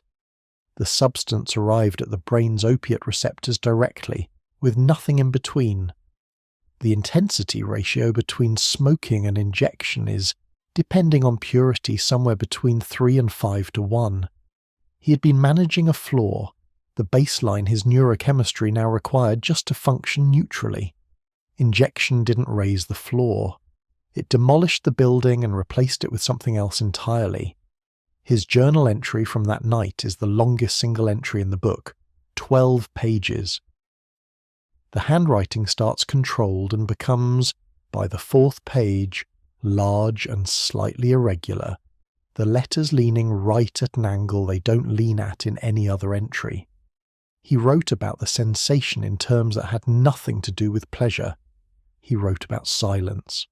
The substance arrived at the brain's opiate receptors directly, with nothing in between. The intensity ratio between smoking and injection is, depending on purity, somewhere between 3 and 5 to 1. He had been managing a flaw, the baseline his neurochemistry now required just to function neutrally. Injection didn't raise the flaw. It demolished the building and replaced it with something else entirely. His journal entry from that night is the longest single entry in the book, 12 pages. The handwriting starts controlled and becomes, by the 4th page, large and slightly irregular, the letters leaning right at an angle they don't lean at in any other entry. He wrote about the sensation in terms that had nothing to do with pleasure. He wrote about silence.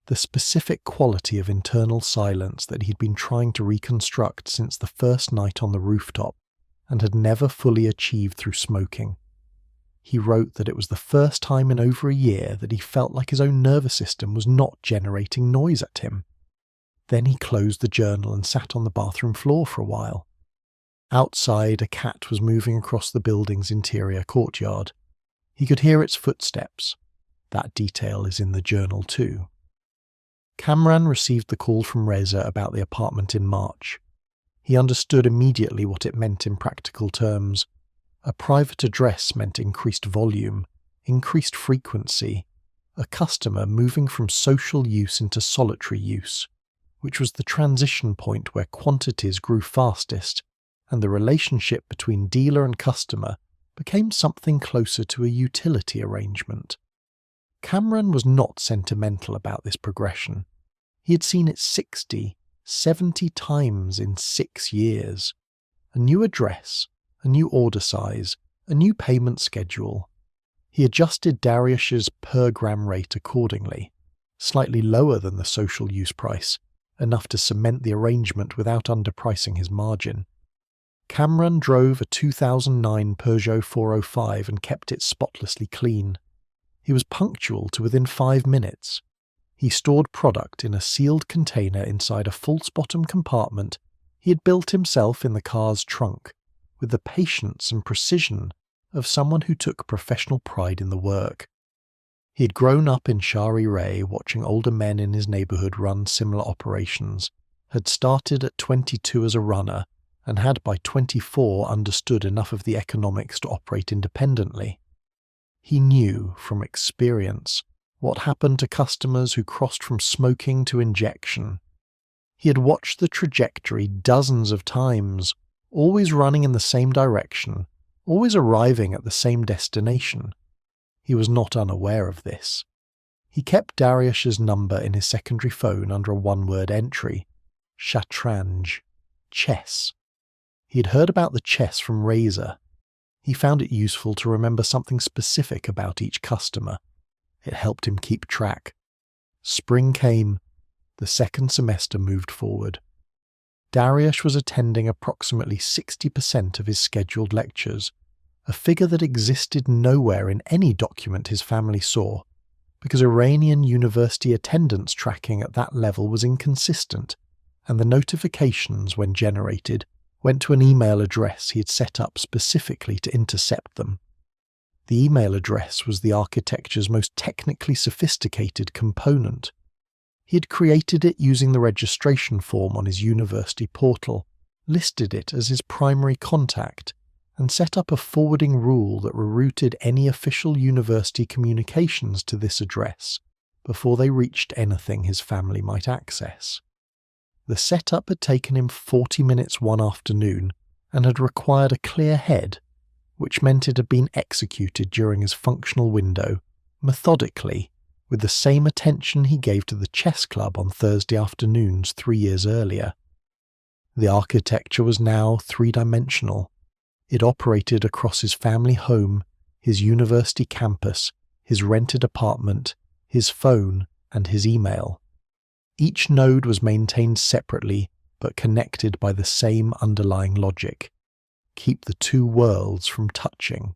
The specific quality of internal silence that he'd been trying to reconstruct since the first night on the rooftop and had never fully achieved through smoking. He wrote that it was the first time in over a year that he felt like his own nervous system was not generating noise at him. Then he closed the journal and sat on the bathroom floor for a while. Outside, a cat was moving across the building's interior courtyard. He could hear its footsteps. That detail is in the journal too. Kamran received the call from Reza about the apartment in March. He understood immediately what it meant in practical terms. A private address meant increased volume, increased frequency, a customer moving from social use into solitary use, which was the transition point where quantities grew fastest, and the relationship between dealer and customer became something closer to a utility arrangement. Kamran was not sentimental about this progression. He had seen it 60, 70 times in 6 years. A new address, a new order size, a new payment schedule. He adjusted Dariush's per-gram rate accordingly, slightly lower than the social use price, enough to cement the arrangement without underpricing his margin. Kamran drove a 2009 Peugeot 405 and kept it spotlessly clean. He was punctual to within 5 minutes. He stored product in a sealed container inside a false-bottom compartment he had built himself in the car's trunk, with the patience and precision of someone who took professional pride in the work. He had grown up in Shari Ray watching older men in his neighbourhood run similar operations, had started at 22 as a runner, and had by 24 understood enough of the economics to operate independently. He knew, from experience, what happened to customers who crossed from smoking to injection. He had watched the trajectory dozens of times, always running in the same direction, always arriving at the same destination. He was not unaware of this. He kept Dariush's number in his secondary phone under a one-word entry: Shatranj, chess. He had heard about the chess from Reza. He found it useful to remember something specific about each customer. It helped him keep track. Spring came. The second semester moved forward. Dariush was attending approximately 60% of his scheduled lectures, a figure that existed nowhere in any document his family saw, because Iranian university attendance tracking at that level was inconsistent, and the notifications, when generated, went to an email address he had set up specifically to intercept them. The email address was the architecture's most technically sophisticated component. He had created it using the registration form on his university portal, listed it as his primary contact, and set up a forwarding rule that rerouted any official university communications to this address before they reached anything his family might access. The setup had taken him 40 minutes one afternoon and had required a clear head, which meant it had been executed during his functional window, methodically, with the same attention he gave to the chess club on Thursday afternoons 3 years earlier. The architecture was now three-dimensional. It operated across his family home, his university campus, his rented apartment, his phone, and his email. Each node was maintained separately but connected by the same underlying logic. Keep the two worlds from touching.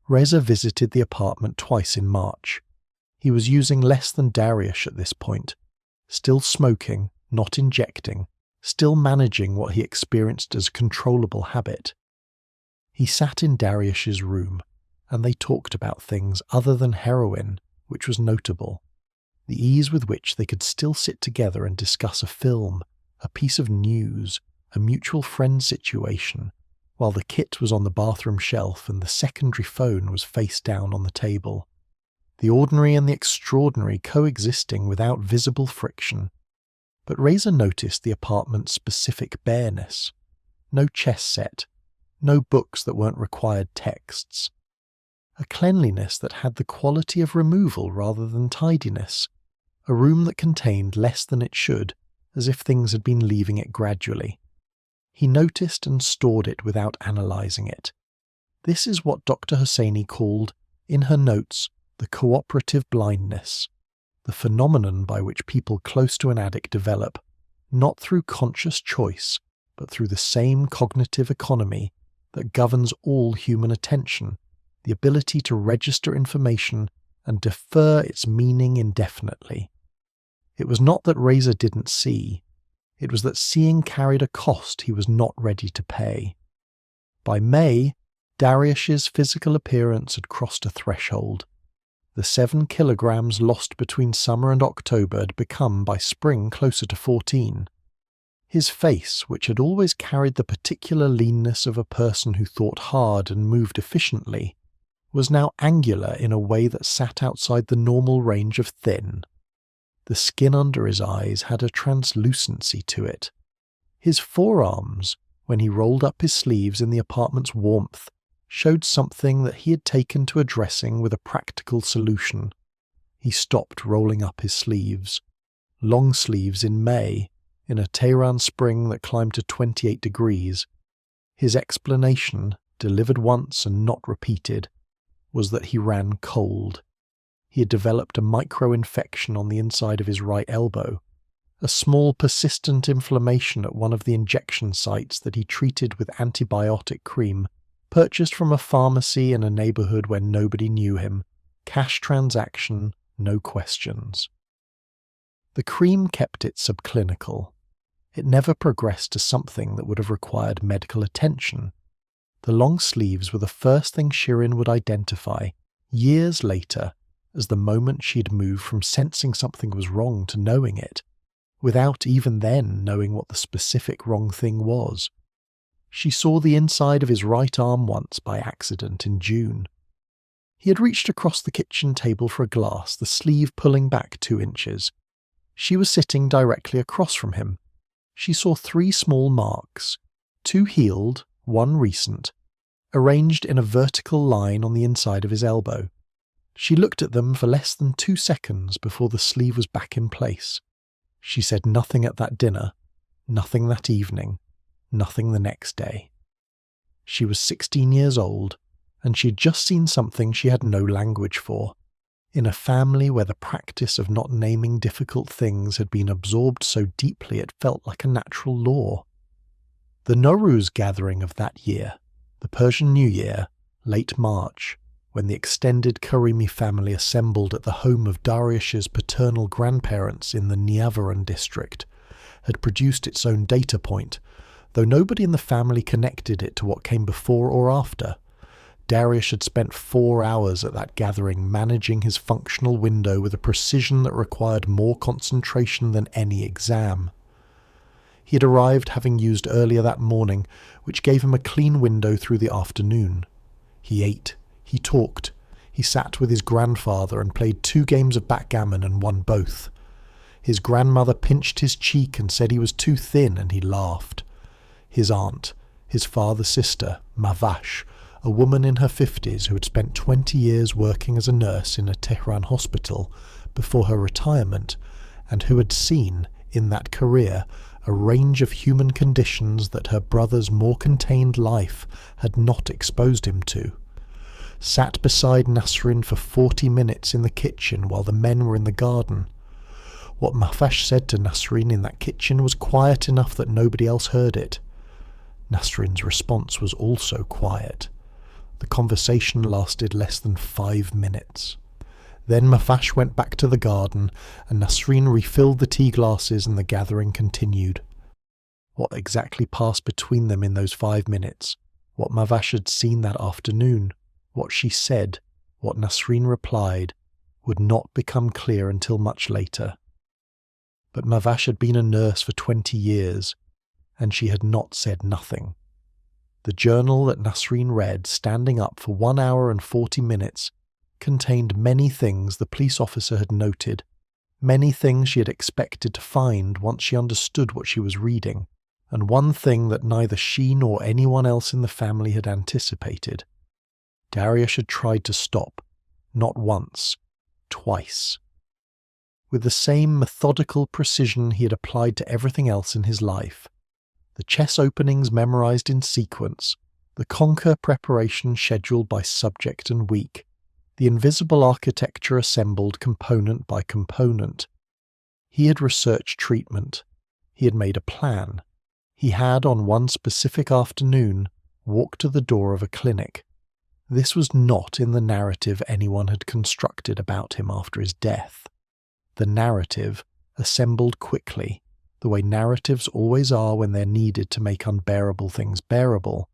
Reza visited the apartment twice in March. He was using less than Dariush at this point, still smoking, not injecting, still managing what he experienced as a controllable habit. He sat in Dariush's room, and they talked about things other than heroin, which was notable. The ease with which they could still sit together and discuss a film, a piece of news, a mutual friend situation, while the kit was on the bathroom shelf and the secondary phone was face down on the table. The ordinary and the extraordinary coexisting without visible friction. But Reza noticed the apartment's specific bareness. No chess set, no books that weren't required texts. A cleanliness that had the quality of removal rather than tidiness. A room that contained less than it should, as if things had been leaving it gradually. He noticed and stored it without analysing it. This is what Dr. Hosseini called, in her notes, the cooperative blindness, the phenomenon by which people close to an addict develop, not through conscious choice, but through the same cognitive economy that governs all human attention, the ability to register information and defer its meaning indefinitely. It was not that Reza didn't see, it was that seeing carried a cost he was not ready to pay. By May, Dariush's physical appearance had crossed a threshold. The 7 kilograms lost between summer and October had become by spring closer to 14. His face, which had always carried the particular leanness of a person who thought hard and moved efficiently, was now angular in a way that sat outside the normal range of thin. The skin under his eyes had a translucency to it. His forearms, when he rolled up his sleeves in the apartment's warmth, showed something that he had taken to addressing with a practical solution. He stopped rolling up his sleeves. Long sleeves in May, in a Tehran spring that climbed to 28 degrees. His explanation, delivered once and not repeated, was that he ran cold. He had developed a micro-infection on the inside of his right elbow, a small persistent inflammation at one of the injection sites that he treated with antibiotic cream, purchased from a pharmacy in a neighbourhood where nobody knew him. Cash transaction, no questions. The cream kept it subclinical. It never progressed to something that would have required medical attention. The long sleeves were the first thing Shirin would identify, years later, as the moment she'd moved from sensing something was wrong to knowing it, without even then knowing what the specific wrong thing was. She saw the inside of his right arm once by accident in June. He had reached across the kitchen table for a glass, the sleeve pulling back 2 inches. She was sitting directly across from him. She saw 3 small marks, 2 healed, 1 recent, arranged in a vertical line on the inside of his elbow. She looked at them for less than 2 seconds before the sleeve was back in place. She said nothing at that dinner, nothing that evening, nothing the next day. She was 16 years old, and she had just seen something she had no language for. in a family where the practice of not naming difficult things had been absorbed so deeply it felt like a natural law. The Nowruz gathering of that year, the Persian New Year, late March, when the extended Karimi family assembled at the home of Dariush's paternal grandparents in the Niavaran district, had produced its own data point, though nobody in the family connected it to what came before or after. Dariush had spent 4 hours at that gathering managing his functional window with a precision that required more concentration than any exam. He had arrived having used earlier that morning, which gave him a clean window through the afternoon. He ate, he talked, he sat with his grandfather and played 2 games of backgammon and won both. His grandmother pinched his cheek and said he was too thin, and he laughed. His aunt, his father's sister, Mavash, a woman in her 50s who had spent 20 years working as a nurse in a Tehran hospital before her retirement, and who had seen, in that career, a range of human conditions that her brother's more contained life had not exposed him to, sat beside Nasrin for 40 minutes in the kitchen while the men were in the garden. What Mavash said to Nasrin in that kitchen was quiet enough that nobody else heard it. Nasrin's response was also quiet. The conversation lasted less than 5 minutes. Then Mavash went back to the garden, and Nasrin refilled the tea glasses and the gathering continued. What exactly passed between them in those 5 minutes, what Mavash had seen that afternoon, what she said, what Nasrin replied, would not become clear until much later. But Mavash had been a nurse for 20 years, and she had not said nothing. The journal that Nasrin read, standing up for 1 hour and 40 minutes, contained many things the police officer had noted, many things she had expected to find once she understood what she was reading, and one thing that neither she nor anyone else in the family had anticipated. Dariush had tried to stop, not once, twice. With the same methodical precision he had applied to everything else in his life. The chess openings memorized in sequence, the conquer preparation scheduled by subject and week, the invisible architecture assembled component by component. He had researched treatment. He had made a plan. He had, on one specific afternoon, walked to the door of a clinic. This was not in the narrative anyone had constructed about him after his death. The narrative, assembled quickly, the way narratives always are when they're needed to make unbearable things bearable,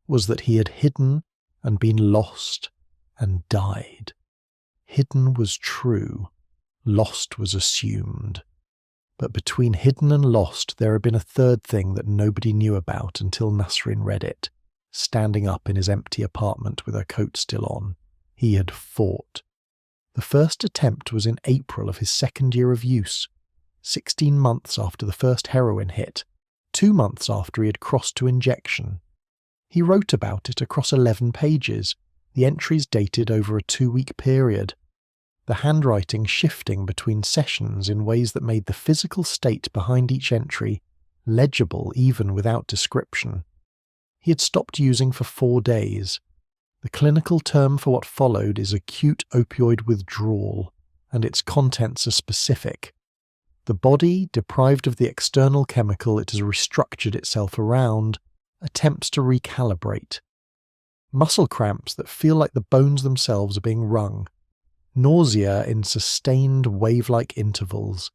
was that he had hidden and been lost and died. Hidden was true, lost was assumed. But between hidden and lost there had been a third thing that nobody knew about until Nasrin read it, standing up in his empty apartment with her coat still on. He had fought. The first attempt was in April of his 2nd year of use, 16 months after the first heroin hit, 2 months after he had crossed to injection. He wrote about it across 11 pages, the entries dated over a 2-week period, the handwriting shifting between sessions in ways that made the physical state behind each entry legible even without description. He had stopped using for 4 days. The clinical term for what followed is acute opioid withdrawal, and its contents are specific. The body, deprived of the external chemical it has restructured itself around, attempts to recalibrate. Muscle cramps that feel like the bones themselves are being wrung. Nausea in sustained wave-like intervals.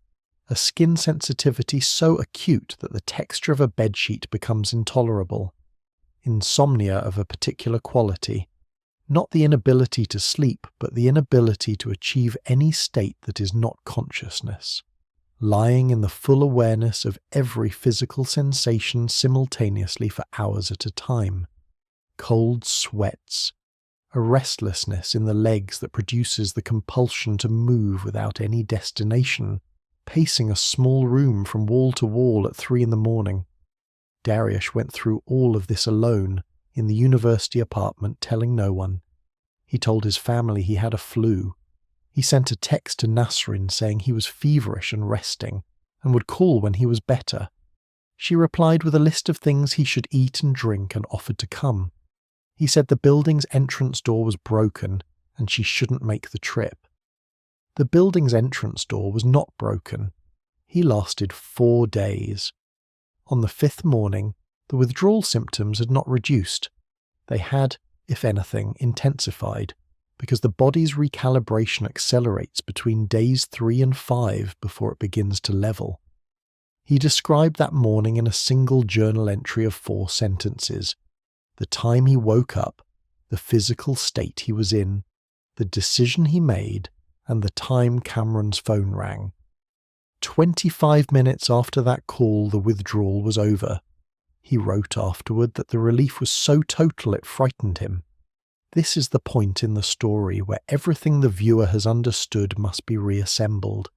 A skin sensitivity so acute that the texture of a bedsheet becomes intolerable. Insomnia of a particular quality. Not the inability to sleep, but the inability to achieve any state that is not consciousness. Lying in the full awareness of every physical sensation simultaneously for hours at a time. Cold sweats. A restlessness in the legs that produces the compulsion to move without any destination, pacing a small room from wall to wall at 3 a.m. Dariush went through all of this alone, in the university apartment, telling no one. He told his family he had a flu. He sent a text to Nasrin saying he was feverish and resting, and would call when he was better. She replied with a list of things he should eat and drink and offered to come. He said the building's entrance door was broken, and she shouldn't make the trip. The building's entrance door was not broken. He lasted 4 days. On the 5th morning, the withdrawal symptoms had not reduced. They had, if anything, intensified, because the body's recalibration accelerates between days 3 and 5 before it begins to level. He described that morning in a single journal entry of 4 sentences: the time he woke up, the physical state he was in, the decision he made, and the time Cameron's phone rang. 25 minutes after that call, the withdrawal was over. He wrote afterward that the relief was so total it frightened him. This is the point in the story where everything the viewer has understood must be reassembled,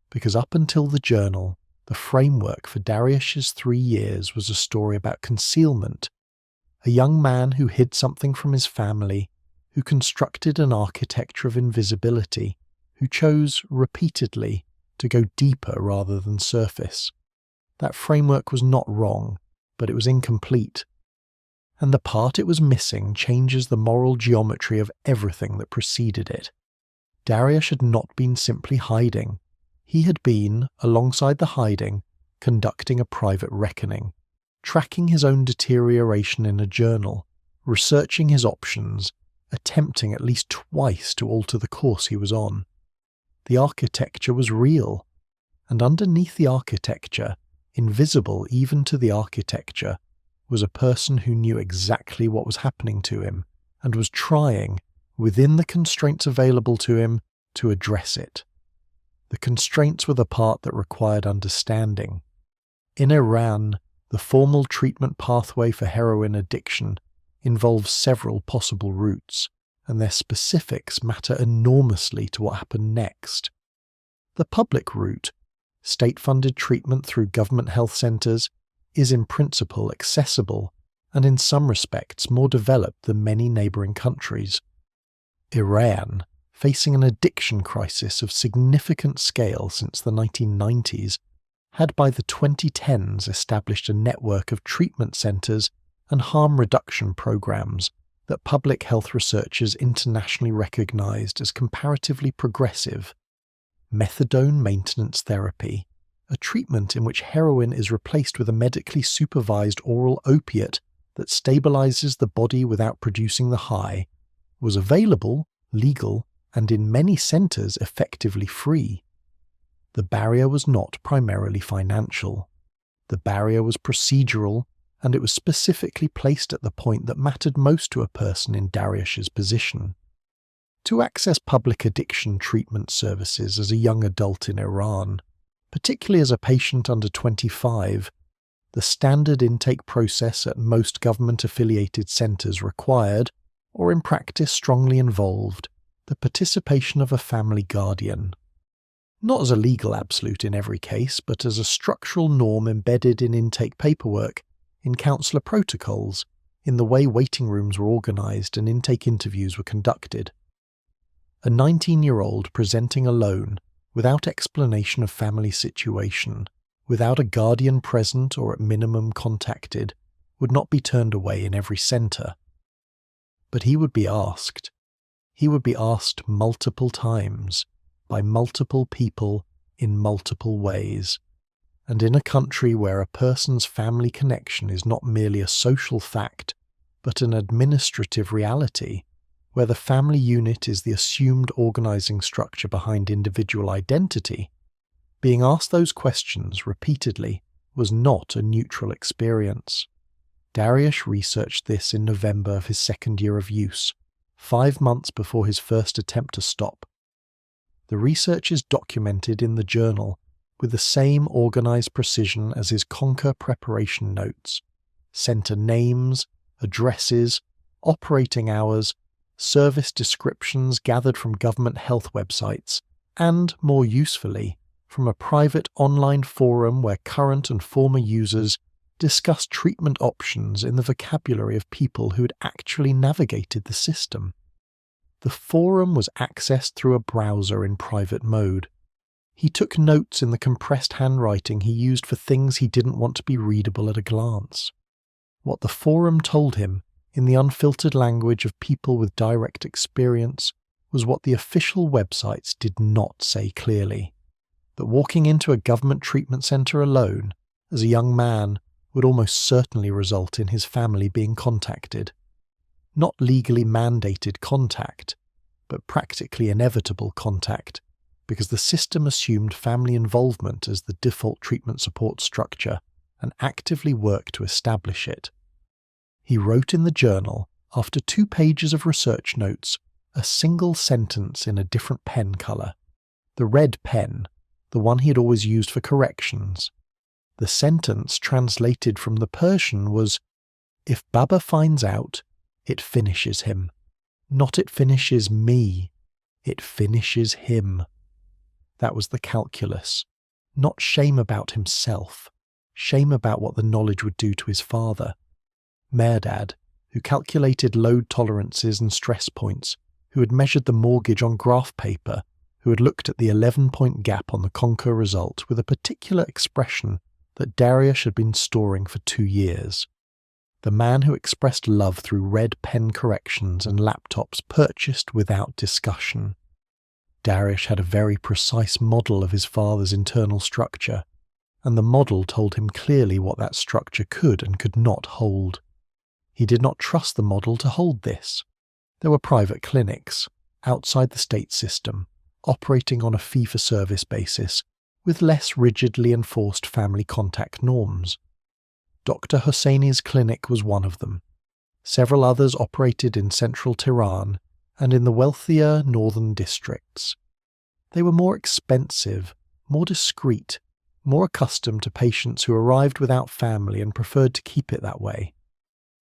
because up until the journal, the framework for Dariush's 3 years was a story about concealment, a young man who hid something from his family, who constructed an architecture of invisibility, who chose, repeatedly, to go deeper rather than surface. That framework was not wrong, but it was incomplete. And the part it was missing changes the moral geometry of everything that preceded it. Dariush had not been simply hiding. He had been, alongside the hiding, conducting a private reckoning, tracking his own deterioration in a journal, researching his options, attempting at least twice to alter the course he was on. The architecture was real, and underneath the architecture, invisible even to the architecture, was a person who knew exactly what was happening to him and was trying, within the constraints available to him, to address it. The constraints were the part that required understanding. In Iran, the formal treatment pathway for heroin addiction involves several possible routes, and their specifics matter enormously to what happened next. The public route, state-funded treatment through government health centres, is in principle accessible and in some respects more developed than many neighbouring countries. Iran, facing an addiction crisis of significant scale since the 1990s, had by the 2010s established a network of treatment centres and harm reduction programs that public health researchers internationally recognized as comparatively progressive. Methadone maintenance therapy, a treatment in which heroin is replaced with a medically supervised oral opiate that stabilizes the body without producing the high, was available, legal, and in many centers effectively free. The barrier was not primarily financial. The barrier was procedural, and it was specifically placed at the point that mattered most to a person in Dariush's position. To access public addiction treatment services as a young adult in Iran, particularly as a patient under 25, the standard intake process at most government-affiliated centres required, or in practice strongly involved, the participation of a family guardian. Not as a legal absolute in every case, but as a structural norm embedded in intake paperwork, in counsellor protocols, in the way waiting rooms were organised and intake interviews were conducted. A 19-year-old presenting alone, without explanation of family situation, without a guardian present or at minimum contacted, would not be turned away in every centre. But he would be asked. He would be asked multiple times, by multiple people in multiple ways. And in a country where a person's family connection is not merely a social fact, but an administrative reality, where the family unit is the assumed organising structure behind individual identity, being asked those questions repeatedly was not a neutral experience. Dariush researched this in November of his 2nd year of use, 5 months before his first attempt to stop. The research is documented in the journal with the same organised precision as his Conquer preparation notes: centre names, addresses, operating hours, service descriptions gathered from government health websites, and, more usefully, from a private online forum where current and former users discussed treatment options in the vocabulary of people who had actually navigated the system. The forum was accessed through a browser in private mode. He took notes in the compressed handwriting he used for things he didn't want to be readable at a glance. What the forum told him, in the unfiltered language of people with direct experience, was what the official websites did not say clearly, that walking into a government treatment centre alone as a young man would almost certainly result in his family being contacted. Not legally mandated contact, but practically inevitable contact, because the system assumed family involvement as the default treatment support structure and actively worked to establish it. He wrote in the journal, after 2 pages of research notes, a single sentence in a different pen colour, the red pen, the one he had always used for corrections. The sentence, translated from the Persian, was, "If Baba finds out, it finishes him. Not it finishes me, it finishes him." That was the calculus. Not shame about himself, shame about what the knowledge would do to his father. Mehrdad, who calculated load tolerances and stress points, who had measured the mortgage on graph paper, who had looked at the 11-point gap on the Conquer result with a particular expression that Dariush had been storing for 2 years. The man who expressed love through red pen corrections and laptops purchased without discussion. Dariush had a very precise model of his father's internal structure, and the model told him clearly what that structure could and could not hold. He did not trust the model to hold this. There were private clinics, outside the state system, operating on a fee-for-service basis, with less rigidly enforced family contact norms. Dr. Hosseini's clinic was one of them. Several others operated in central Tehran and in the wealthier northern districts. They were more expensive, more discreet, more accustomed to patients who arrived without family and preferred to keep it that way.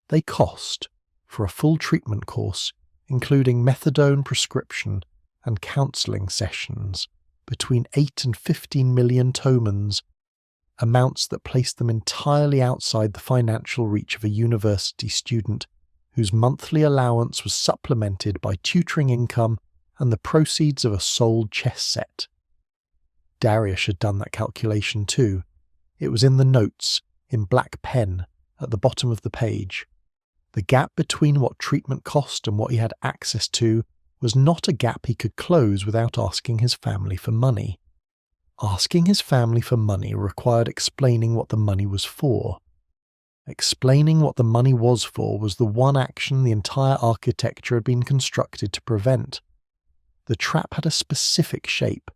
They cost, for a full treatment course, including methadone prescription and counselling sessions, between 8 and 15 million tomans, amounts that placed them entirely outside the financial reach of a university student whose monthly allowance was supplemented by tutoring income and the proceeds of a sold chess set. Dariush had done that calculation too. It was in the notes, in black pen, at the bottom of the page. The gap between what treatment cost and what he had access to was not a gap he could close without asking his family for money. Asking his family for money required explaining what the money was for. Explaining what the money was for was the one action the entire architecture had been constructed to prevent. The trap had a specific shape.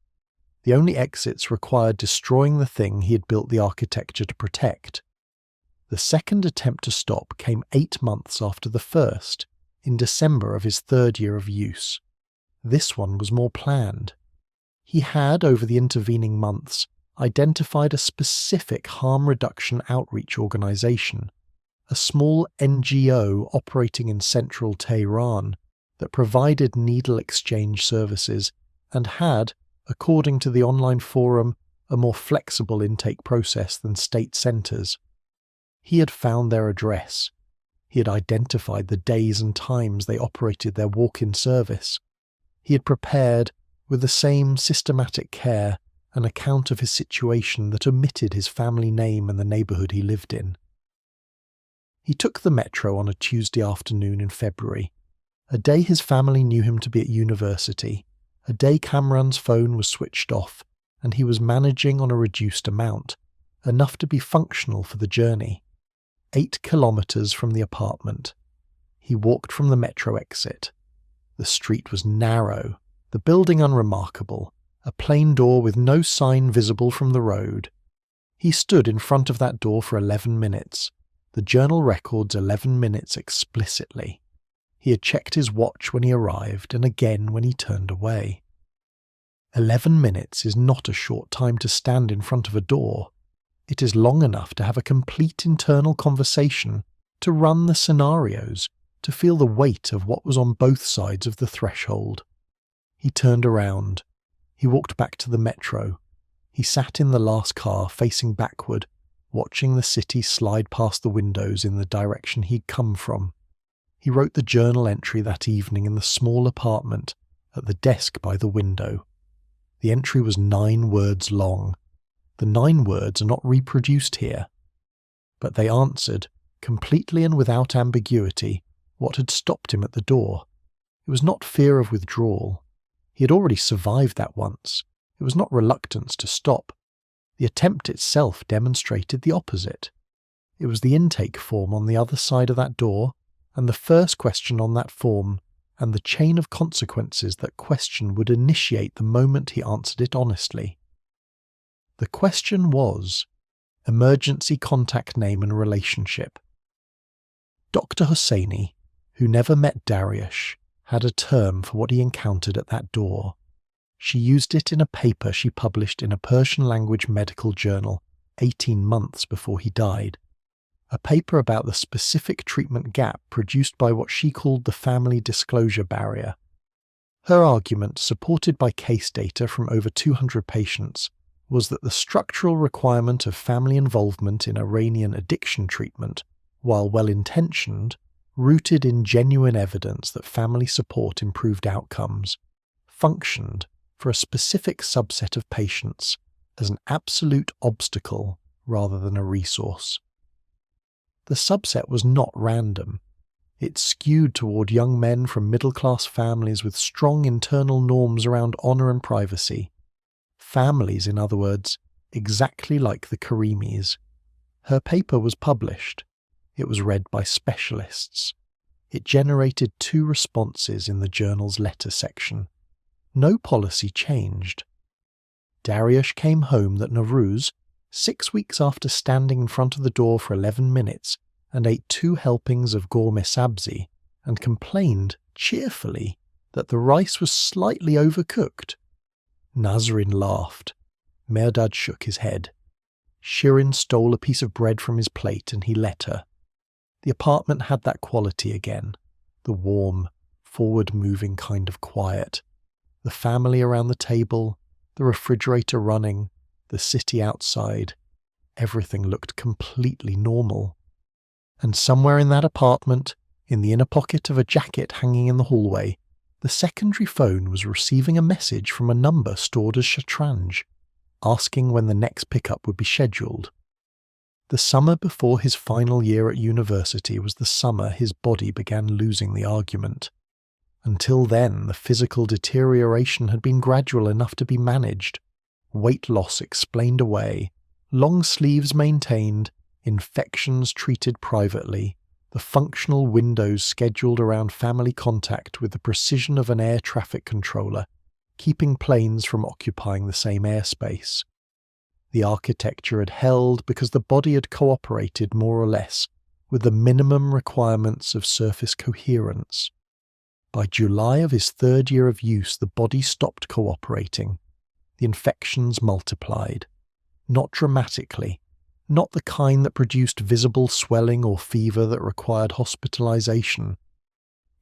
The only exits required destroying the thing he had built the architecture to protect. The second attempt to stop came 8 months after the first, in December of his 3rd year of use. This one was more planned. He had, over the intervening months, identified a specific harm reduction outreach organisation, a small NGO operating in central Tehran that provided needle exchange services and had, according to the online forum, a more flexible intake process than state centres. He had found their address. He had identified the days and times they operated their walk-in service. He had prepared, with the same systematic care, an account of his situation that omitted his family name and the neighbourhood he lived in. He took the metro on a Tuesday afternoon in February, a day his family knew him to be at university, a day Kamran's phone was switched off, and he was managing on a reduced amount, enough to be functional for the journey. 8 kilometres from the apartment. He walked from the metro exit. The street was narrow, the building unremarkable, a plain door with no sign visible from the road. He stood in front of that door for 11 minutes. The journal records 11 minutes explicitly. He had checked his watch when he arrived and again when he turned away. 11 minutes is not a short time to stand in front of a door. It is long enough to have a complete internal conversation, to run the scenarios, to feel the weight of what was on both sides of the threshold. He turned around. He walked back to the metro. He sat in the last car, facing backward, watching the city slide past the windows in the direction he'd come from. He wrote the journal entry that evening in the small apartment, at the desk by the window. The entry was 9 words long. The 9 words are not reproduced here. But they answered, completely and without ambiguity, what had stopped him at the door. It was not fear of withdrawal. He had already survived that once. It was not reluctance to stop. The attempt itself demonstrated the opposite. It was the intake form on the other side of that door, and the first question on that form, and the chain of consequences that question would initiate the moment he answered it honestly. The question was, emergency contact name and relationship. Dr. Hosseini, who never met Dariush, had a term for what he encountered at that door. She used it in a paper she published in a Persian-language medical journal 18 months before he died. A paper about the specific treatment gap produced by what she called the family disclosure barrier. Her argument, supported by case data from over 200 patients, was that the structural requirement of family involvement in Iranian addiction treatment, while well-intentioned, rooted in genuine evidence that family support improved outcomes, functioned, for a specific subset of patients, as an absolute obstacle rather than a resource. The subset was not random. It skewed toward young men from middle-class families with strong internal norms around honour and privacy. Families, in other words, exactly like the Karimis. Her paper was published. It was read by specialists. It generated 2 responses in the journal's letter section. No policy changed. Dariush came home that Nowruz, 6 weeks after standing in front of the door for 11 minutes, and ate 2 helpings of gourmet sabzi, and complained, cheerfully, that the rice was slightly overcooked. Nasrin laughed. Mehrdad shook his head. Shirin stole a piece of bread from his plate and he let her. The apartment had that quality again, the warm, forward-moving kind of quiet. The family around the table, the refrigerator running, the city outside. Everything looked completely normal. And somewhere in that apartment, in the inner pocket of a jacket hanging in the hallway, the secondary phone was receiving a message from a number stored as Shatranj, asking when the next pickup would be scheduled. The summer before his final year at university was the summer his body began losing the argument. Until then, the physical deterioration had been gradual enough to be managed. Weight loss explained away, long sleeves maintained, infections treated privately, the functional windows scheduled around family contact with the precision of an air traffic controller, keeping planes from occupying the same airspace. The architecture had held because the body had cooperated more or less with the minimum requirements of surface coherence. By July of his 3rd year of use, the body stopped cooperating. The infections multiplied. Not dramatically, not the kind that produced visible swelling or fever that required hospitalization,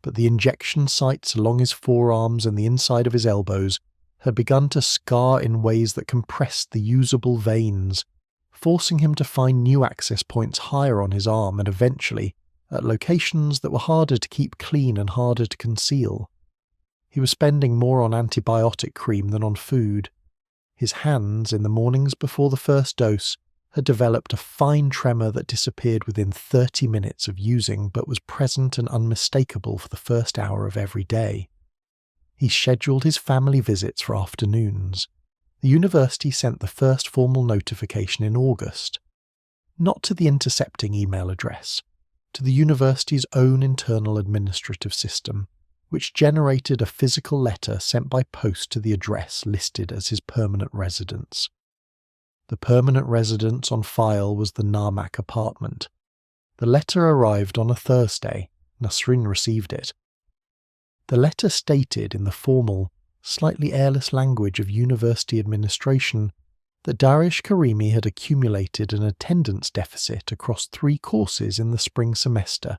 but the injection sites along his forearms and the inside of his elbows had begun to scar in ways that compressed the usable veins, forcing him to find new access points higher on his arm and eventually at locations that were harder to keep clean and harder to conceal. He was spending more on antibiotic cream than on food. His hands, in the mornings before the first dose, had developed a fine tremor that disappeared within 30 minutes of using but was present and unmistakable for the first hour of every day. He scheduled his family visits for afternoons. The university sent the first formal notification in August. Not to the intercepting email address, to the university's own internal administrative system, which generated a physical letter sent by post to the address listed as his permanent residence. The permanent residence on file was the Narmak apartment. The letter arrived on a Thursday. Nasrin received it. The letter stated in the formal, slightly airless language of university administration that Dariush Karimi had accumulated an attendance deficit across 3 courses in the spring semester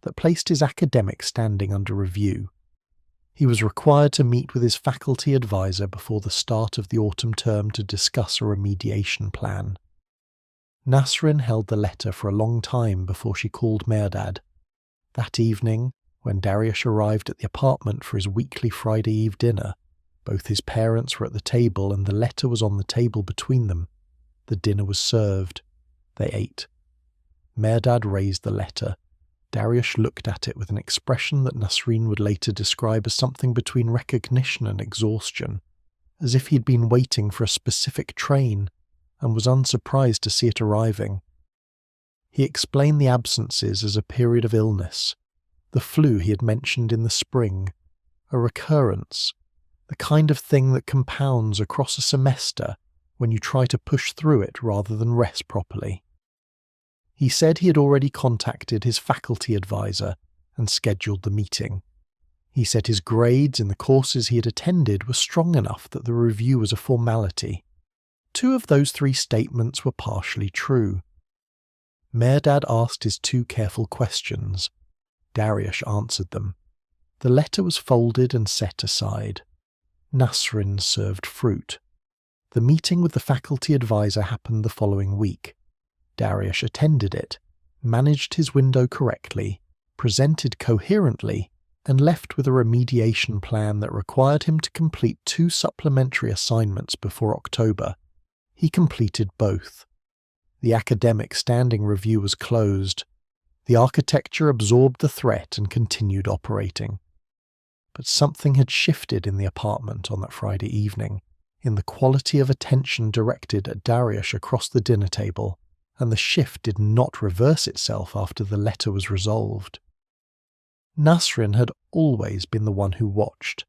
that placed his academic standing under review. He was required to meet with his faculty advisor before the start of the autumn term to discuss a remediation plan. Nasrin held the letter for a long time before she called Mehrdad. That evening, when Dariush arrived at the apartment for his weekly Friday Eve dinner, both his parents were at the table and the letter was on the table between them. The dinner was served. They ate. Mehrdad raised the letter. Dariush looked at it with an expression that Nasreen would later describe as something between recognition and exhaustion, as if he'd been waiting for a specific train and was unsurprised to see it arriving. He explained the absences as a period of illness, the flu he had mentioned in the spring, a recurrence, the kind of thing that compounds across a semester when you try to push through it rather than rest properly. He said he had already contacted his faculty advisor and scheduled the meeting. He said his grades in the courses he had attended were strong enough that the review was a formality. 2 of those 3 statements were partially true. Mehrdad asked his 2 careful questions. Dariush answered them. The letter was folded and set aside. Nasrin served fruit. The meeting with the faculty advisor happened the following week. Dariush attended it, managed his window correctly, presented coherently, and left with a remediation plan that required him to complete 2 supplementary assignments before October. He completed both. The academic standing review was closed. The architecture absorbed the threat and continued operating. But something had shifted in the apartment on that Friday evening, in the quality of attention directed at Dariush across the dinner table, and the shift did not reverse itself after the letter was resolved. Nasrin had always been the one who watched.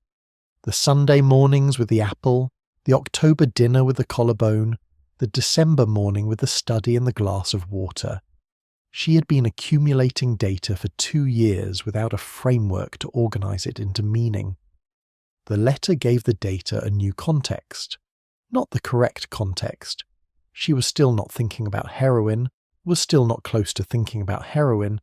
The Sunday mornings with the apple, the October dinner with the collarbone, the December morning with the study and the glass of water. She had been accumulating data for 2 years without a framework to organize it into meaning. The letter gave the data a new context. Not the correct context. She was still not thinking about heroin, was still not close to thinking about heroin,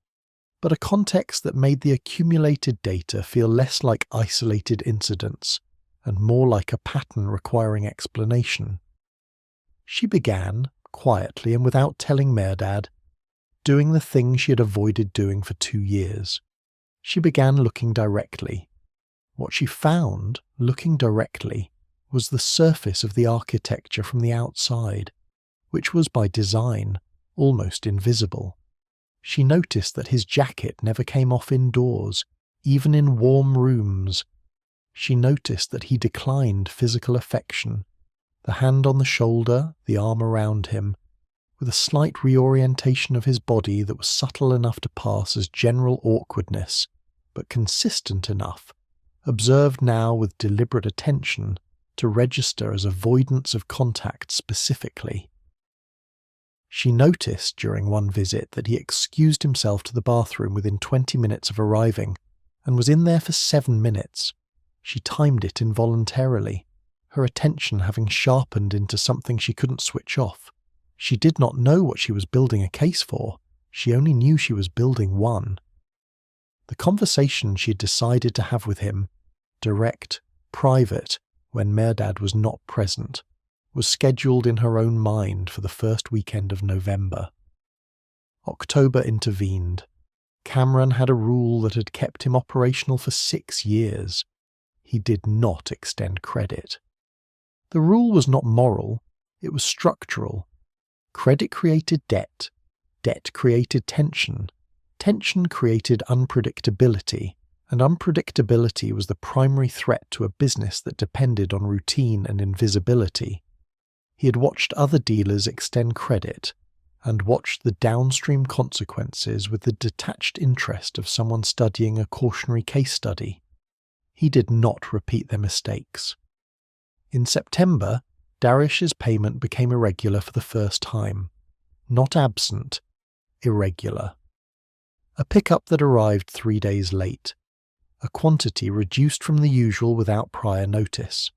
but a context that made the accumulated data feel less like isolated incidents and more like a pattern requiring explanation. She began, quietly and without telling Mehrdad, doing the thing she had avoided doing for 2 years. She began looking directly. What she found, looking directly, was the surface of the architecture from the outside, which was by design almost invisible. She noticed that his jacket never came off indoors, even in warm rooms. She noticed that he declined physical affection, the hand on the shoulder, the arm around him, with a slight reorientation of his body that was subtle enough to pass as general awkwardness, but consistent enough, observed now with deliberate attention, to register as avoidance of contact specifically. She noticed during one visit that he excused himself to the bathroom within 20 minutes of arriving, and was in there for 7 minutes. She timed it involuntarily, her attention having sharpened into something she couldn't switch off. She did not know what she was building a case for, she only knew she was building one. The conversation she had decided to have with him, direct, private, when Mehrdad was not present, was scheduled in her own mind for the first weekend of November. October intervened. Cameron had a rule that had kept him operational for 6 years. He did not extend credit. The rule was not moral, it was structural. Credit created debt, debt created tension, tension created unpredictability, and unpredictability was the primary threat to a business that depended on routine and invisibility. He had watched other dealers extend credit, and watched the downstream consequences with the detached interest of someone studying a cautionary case study. He did not repeat their mistakes. In September, Dariush's payment became irregular for the first time. Not absent, irregular. A pickup that arrived 3 days late. A quantity reduced from the usual without prior notice.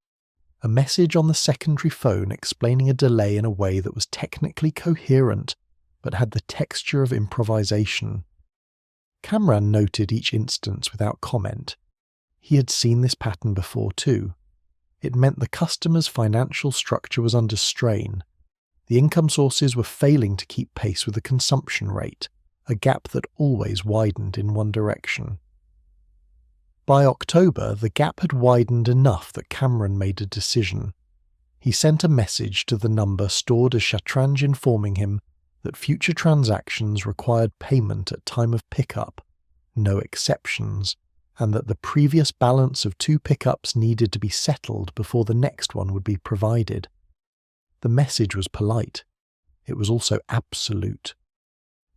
A message on the secondary phone explaining a delay in a way that was technically coherent, but had the texture of improvisation. Kamran noted each instance without comment. He had seen this pattern before too. It meant the customer's financial structure was under strain. The income sources were failing to keep pace with the consumption rate, a gap that always widened in one direction. By October, the gap had widened enough that Cameron made a decision. He sent a message to the number stored as Shatranj informing him that future transactions required payment at time of pickup no exceptions, and that the previous balance of 2 pickups needed to be settled before the next one would be provided. The message was polite. It was also absolute.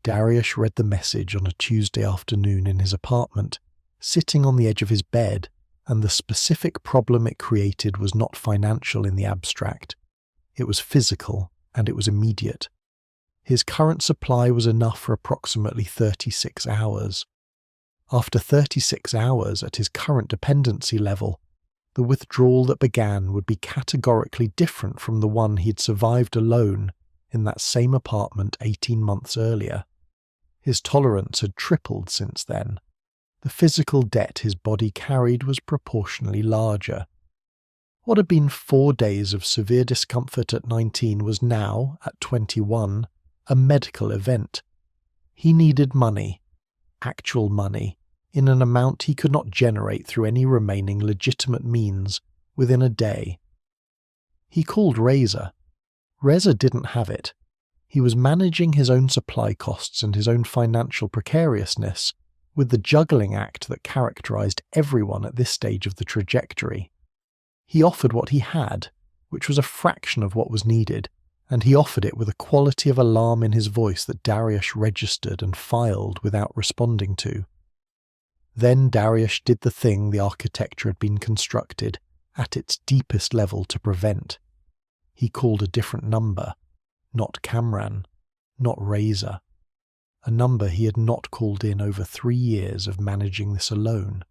Dariush read the message on a Tuesday afternoon in his apartment, sitting on the edge of his bed, and the specific problem it created was not financial in the abstract. It was physical, and it was immediate. His current supply was enough for approximately 36 hours. After 36 hours at his current dependency level, the withdrawal that began would be categorically different from the one he'd survived alone in that same apartment 18 months earlier. His tolerance had tripled since then. The physical debt his body carried was proportionally larger. What had been 4 days of severe discomfort at 19 was now, at 21, a medical event. He needed money, actual money, in an amount he could not generate through any remaining legitimate means within a day. He called Reza. Reza didn't have it. He was managing his own supply costs and his own financial precariousness with the juggling act that characterized everyone at this stage of the trajectory. He offered what he had, which was a fraction of what was needed, and he offered it with a quality of alarm in his voice that Dariush registered and filed without responding to. Then Dariush did the thing the architecture had been constructed, at its deepest level, to prevent. He called a different number, not Kamran, not Reza, a number he had not called in over 3 years of managing this alone.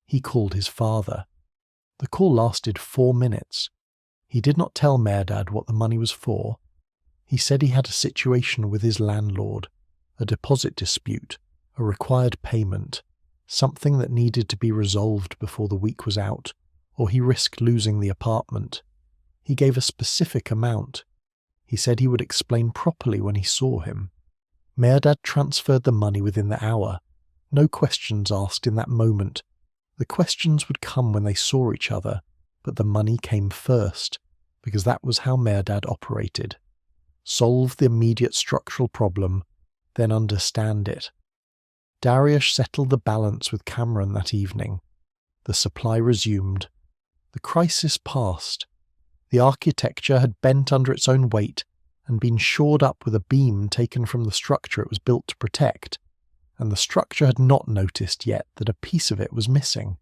He called his father. The call lasted 4 minutes. He did not tell Mehrdad what the money was for. He said he had a situation with his landlord, a deposit dispute, a required payment, something that needed to be resolved before the week was out, or he risked losing the apartment. He gave a specific amount. He said he would explain properly when he saw him. Mehrdad transferred the money within the hour. No questions asked in that moment. The questions would come when they saw each other, but the money came first, because that was how Mehrdad operated. Solve the immediate structural problem, then understand it. Dariush settled the balance with Kamran that evening. The supply resumed. The crisis passed. The architecture had bent under its own weight and been shored up with a beam taken from the structure it was built to protect, and the structure had not noticed yet that a piece of it was missing.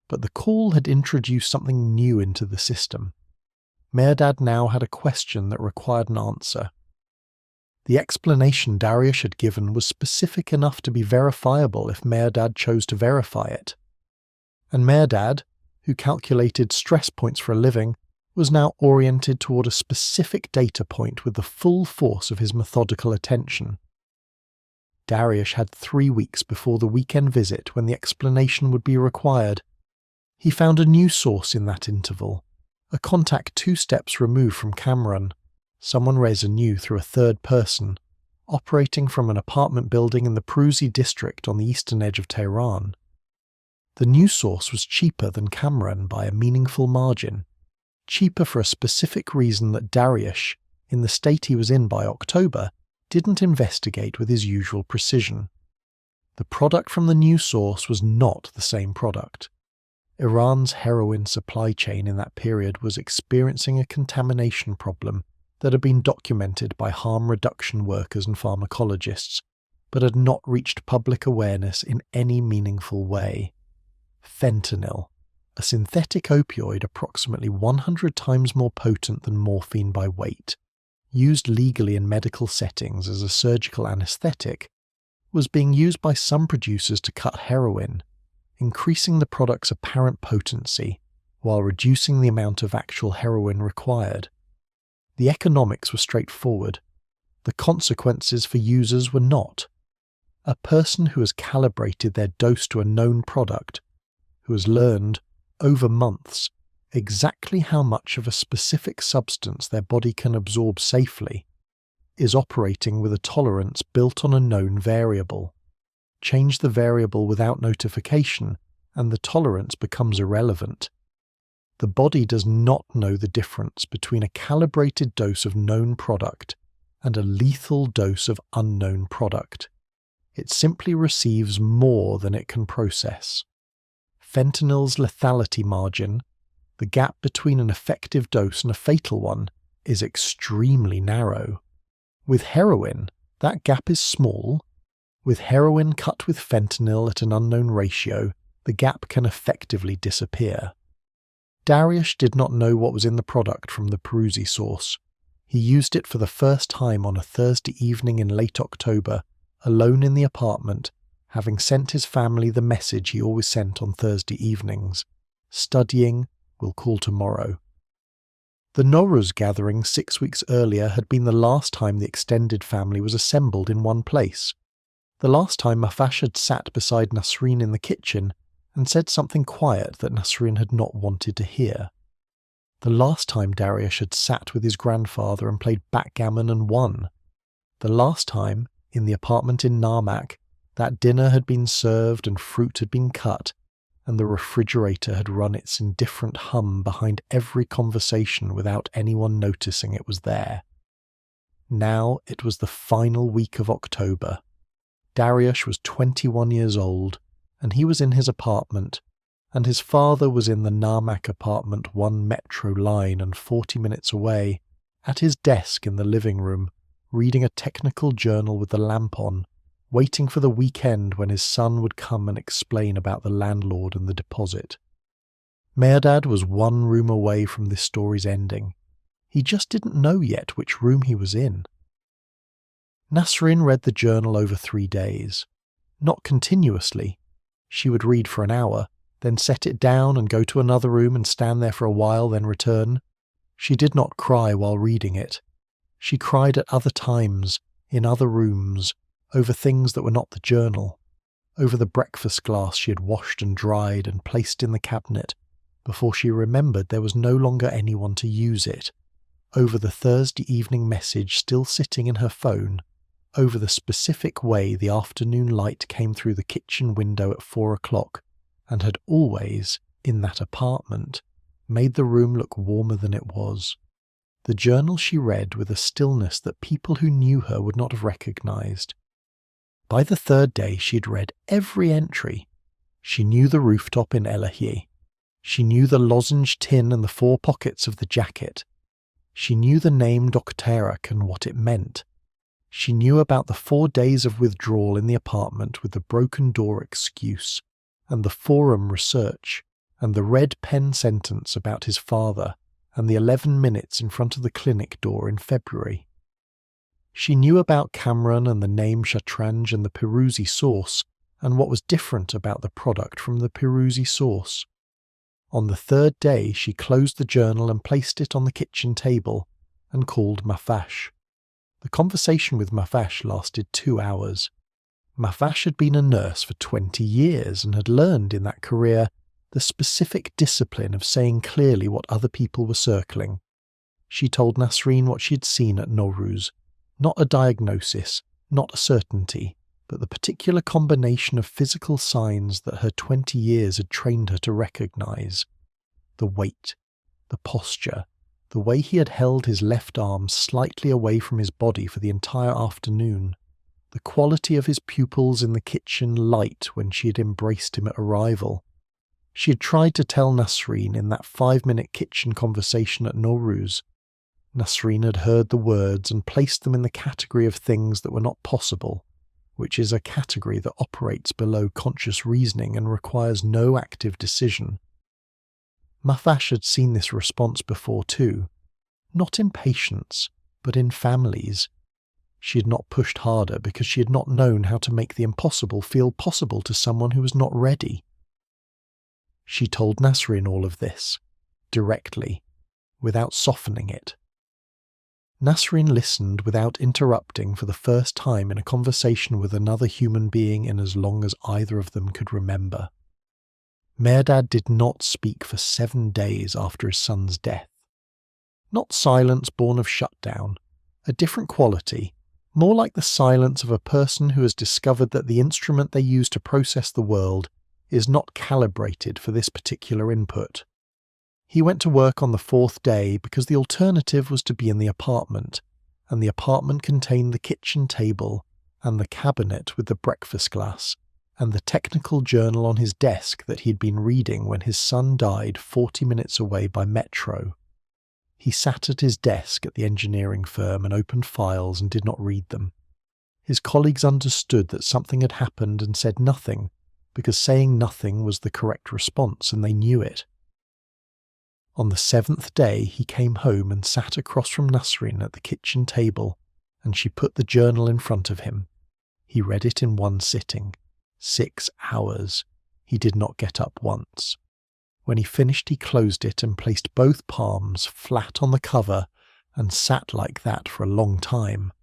But the call had introduced something new into the system. Mehrdad now had a question that required an answer. The explanation Dariush had given was specific enough to be verifiable if Mehrdad chose to verify it. And Mehrdad, who calculated stress points for a living, was now oriented toward a specific data point with the full force of his methodical attention. Dariush had 3 weeks before the weekend visit when the explanation would be required. He found a new source in that interval, a contact 2 steps removed from Kamran, someone Reza knew through a third person, operating from an apartment building in the Pruzi district on the eastern edge of Tehran. The new source was cheaper than Kamran by a meaningful margin, cheaper for a specific reason that Dariush, in the state he was in by October, didn't investigate with his usual precision. The product from the new source was not the same product. Iran's heroin supply chain in that period was experiencing a contamination problem that had been documented by harm reduction workers and pharmacologists, but had not reached public awareness in any meaningful way. Fentanyl, a synthetic opioid approximately 100 times more potent than morphine by weight, used legally in medical settings as a surgical anesthetic, was being used by some producers to cut heroin, increasing the product's apparent potency while reducing the amount of actual heroin required. The economics were straightforward. The consequences for users were not. A person who has calibrated their dose to a known product, who has learned, over months, exactly how much of a specific substance their body can absorb safely, is operating with a tolerance built on a known variable. Change the variable without notification, and the tolerance becomes irrelevant. The body does not know the difference between a calibrated dose of known product and a lethal dose of unknown product. It simply receives more than it can process. Fentanyl's lethality margin, the gap between an effective dose and a fatal one, is extremely narrow. With heroin, that gap is small. With heroin cut with fentanyl at an unknown ratio, the gap can effectively disappear. Dariush did not know what was in the product from the Peruzzi source. He used it for the first time on a Thursday evening in late October, alone in the apartment, having sent his family the message he always sent on Thursday evenings: "Studying, will call tomorrow." The Nowruz gathering 6 weeks earlier had been the last time the extended family was assembled in one place. The last time Mafash had sat beside Nasreen in the kitchen and said something quiet that Nasreen had not wanted to hear. The last time Dariush had sat with his grandfather and played backgammon and won. The last time, in the apartment in Narmak, that dinner had been served and fruit had been cut, and the refrigerator had run its indifferent hum behind every conversation without anyone noticing it was there. Now it was the final week of October. Dariush was 21 years old, and he was in his apartment, and his father was in the Narmak apartment 1 metro line and 40 minutes away, at his desk in the living room, reading a technical journal with the lamp on, waiting for the weekend when his son would come and explain about the landlord and the deposit. Mehrdad was 1 room away from this story's ending. He just didn't know yet which room he was in. Nasreen read the journal over 3 days. Not continuously. She would read for an hour, then set it down and go to another room and stand there for a while, then return. She did not cry while reading it. She cried at other times, in other rooms, over things that were not the journal, over the breakfast glass she had washed and dried and placed in the cabinet before she remembered there was no longer anyone to use it, over the Thursday evening message still sitting in her phone, over the specific way the afternoon light came through the kitchen window at 4 o'clock and had always, in that apartment, made the room look warmer than it was. The journal she read with a stillness that people who knew her would not have recognized. By the 3rd day she had read every entry. She knew the rooftop in Elahi. She knew the lozenge tin and the 4 pockets of the jacket. She knew the name Dokterak and what it meant. She knew about the 4 days of withdrawal in the apartment with the broken door excuse, and the forum research, and the red pen sentence about his father, and the 11 minutes in front of the clinic door in February. She knew about Kamran and the name Shatranj and the Peruzzi source, and what was different about the product from the Peruzzi source. On the 3rd day she closed the journal and placed it on the kitchen table, and called Mafash. The conversation with Mafash lasted 2 hours. Mafash had been a nurse for 20 years and had learned in that career the specific discipline of saying clearly what other people were circling. She told Nasreen what she had seen at Nowruz, not a diagnosis, not a certainty, but the particular combination of physical signs that her 20 years had trained her to recognize. The weight, the posture, the way he had held his left arm slightly away from his body for the entire afternoon, the quality of his pupils in the kitchen light when she had embraced him at arrival. She had tried to tell Nasreen in that 5-minute kitchen conversation at Nowruz. Nasreen had heard the words and placed them in the category of things that were not possible, which is a category that operates below conscious reasoning and requires no active decision. Mafash had seen this response before too, not in patients, but in families. She had not pushed harder because she had not known how to make the impossible feel possible to someone who was not ready. She told Nasreen all of this, directly, without softening it. Nasreen listened without interrupting for the first time in a conversation with another human being in as long as either of them could remember. Mehrdad did not speak for 7 days after his son's death. Not silence born of shutdown, a different quality, more like the silence of a person who has discovered that the instrument they use to process the world is not calibrated for this particular input. He went to work on the 4th day because the alternative was to be in the apartment, and the apartment contained the kitchen table and the cabinet with the breakfast glass, and the technical journal on his desk that he had been reading when his son died 40 minutes away by metro. He sat at his desk at the engineering firm and opened files and did not read them. His colleagues understood that something had happened and said nothing, because saying nothing was the correct response and they knew it. On the 7th day, he came home and sat across from Nasrin at the kitchen table, and she put the journal in front of him. He read it in one sitting. 6 hours. He did not get up once. When he finished, he closed it and placed both palms flat on the cover and sat like that for a long time.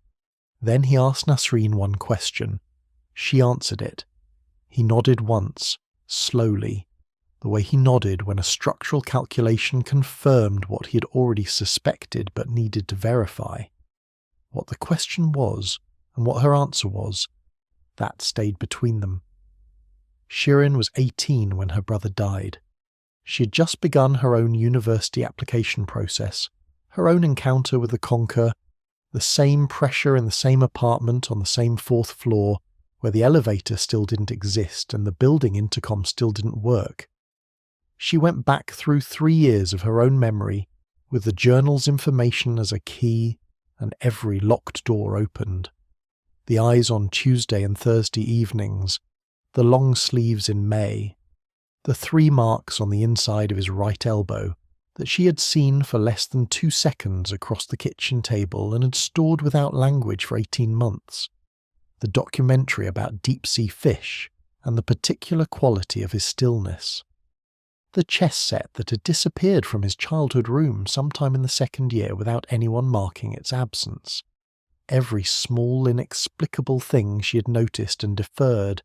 Then he asked Nasrin one question. She answered it. He nodded once, slowly, the way he nodded when a structural calculation confirmed what he had already suspected but needed to verify. What the question was, and what her answer was, that stayed between them. Shirin was 18 when her brother died. She had just begun her own university application process, her own encounter with the conquer, the same pressure in the same apartment on the same 4th floor, where the elevator still didn't exist and the building intercom still didn't work. She went back through 3 years of her own memory, with the journal's information as a key, and every locked door opened. The eyes on Tuesday and Thursday evenings, the long sleeves in May, the 3 marks on the inside of his right elbow that she had seen for less than 2 seconds across the kitchen table and had stored without language for 18 months, the documentary about deep-sea fish and the particular quality of his stillness, the chess set that had disappeared from his childhood room sometime in the 2nd year without anyone marking its absence, every small, inexplicable thing she had noticed and deferred.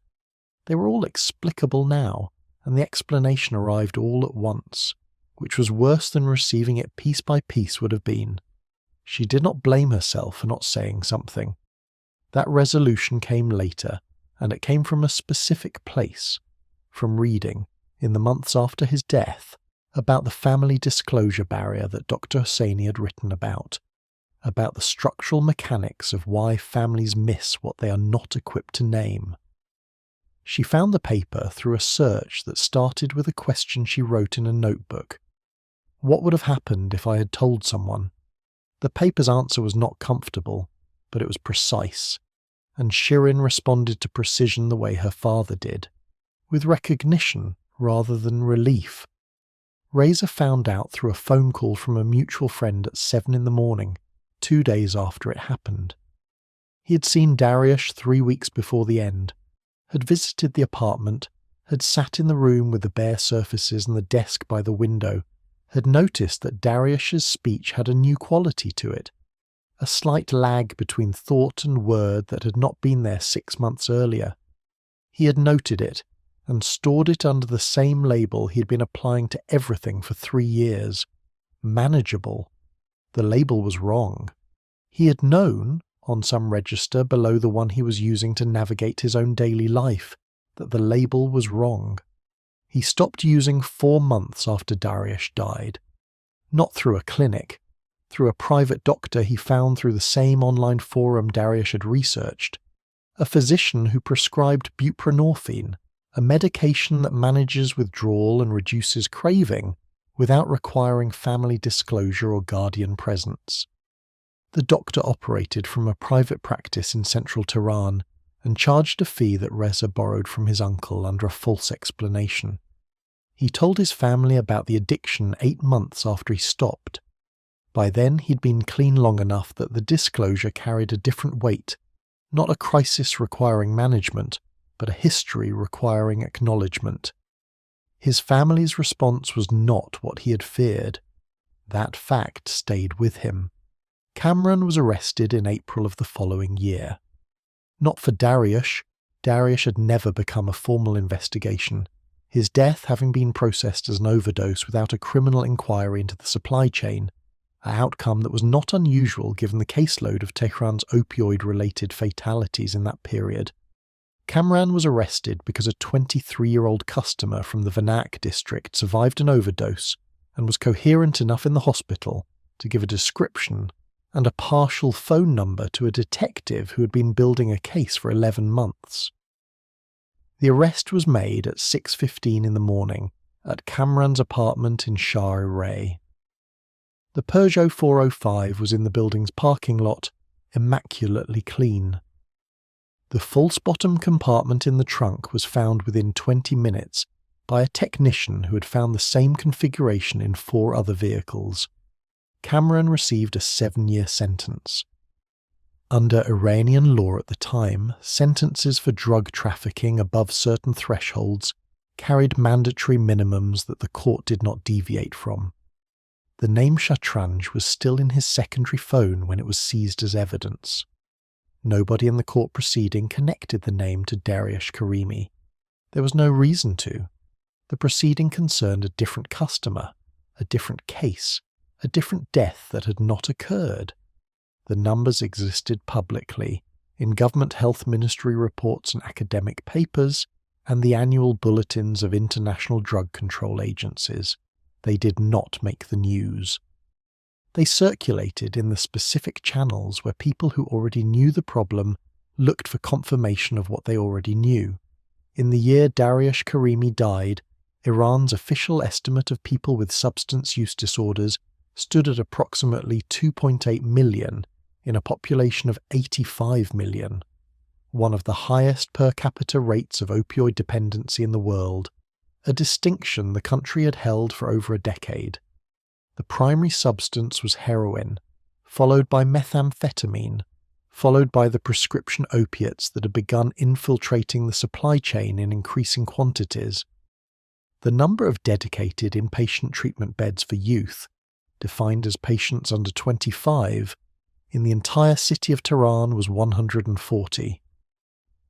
They were all explicable now, and the explanation arrived all at once, which was worse than receiving it piece by piece would have been. She did not blame herself for not saying something. That resolution came later, and it came from a specific place, from reading, in the months after his death, about the family disclosure barrier that Dr. Hosseini had written about the structural mechanics of why families miss what they are not equipped to name. She found the paper through a search that started with a question she wrote in a notebook. What would have happened if I had told someone? The paper's answer was not comfortable, but it was precise, and Shirin responded to precision the way her father did, with recognition rather than relief. Reza found out through a phone call from a mutual friend at 7 in the morning, 2 days after it happened. He had seen Dariush 3 weeks before the end, had visited the apartment, had sat in the room with the bare surfaces and the desk by the window, had noticed that Dariush's speech had a new quality to it, a slight lag between thought and word that had not been there 6 months earlier. He had noted it, and stored it under the same label he had been applying to everything for 3 years. Manageable. The label was wrong. He had known, on some register below the one he was using to navigate his own daily life, that the label was wrong. He stopped using 4 months after Dariush died. Not through a clinic, through a private doctor he found through the same online forum Dariush had researched, a physician who prescribed buprenorphine, a medication that manages withdrawal and reduces craving without requiring family disclosure or guardian presence. The doctor operated from a private practice in central Tehran and charged a fee that Reza borrowed from his uncle under a false explanation. He told his family about the addiction 8 months after he stopped. By then he'd been clean long enough that the disclosure carried a different weight, not a crisis requiring management, but a history requiring acknowledgement. His family's response was not what he had feared. That fact stayed with him. Kamran was arrested in April of the following year. Not for Dariush. Dariush had never become a formal investigation, his death having been processed as an overdose without a criminal inquiry into the supply chain, an outcome that was not unusual given the caseload of Tehran's opioid-related fatalities in that period. Kamran was arrested because a 23-year-old customer from the Vanak district survived an overdose and was coherent enough in the hospital to give a description and a partial phone number to a detective who had been building a case for 11 months. The arrest was made at 6:15 in the morning at Kamran's apartment in Shah-e-Ray. The Peugeot 405 was in the building's parking lot, immaculately clean. The false bottom compartment in the trunk was found within 20 minutes by a technician who had found the same configuration in 4 other vehicles. Kamran received a 7-year sentence. Under Iranian law at the time, sentences for drug trafficking above certain thresholds carried mandatory minimums that the court did not deviate from. The name Shatranj was still in his secondary phone when it was seized as evidence. Nobody in the court proceeding connected the name to Dariush Karimi. There was no reason to. The proceeding concerned a different customer, a different case, a different death that had not occurred. The numbers existed publicly, in government health ministry reports and academic papers, and the annual bulletins of international drug control agencies. They did not make the news. They circulated in the specific channels where people who already knew the problem looked for confirmation of what they already knew. In the year Dariush Karimi died, Iran's official estimate of people with substance use disorders stood at approximately 2.8 million in a population of 85 million, one of the highest per capita rates of opioid dependency in the world, a distinction the country had held for over a decade. The primary substance was heroin, followed by methamphetamine, followed by the prescription opiates that had begun infiltrating the supply chain in increasing quantities. The number of dedicated inpatient treatment beds for youth, defined as patients under 25, in the entire city of Tehran was 140.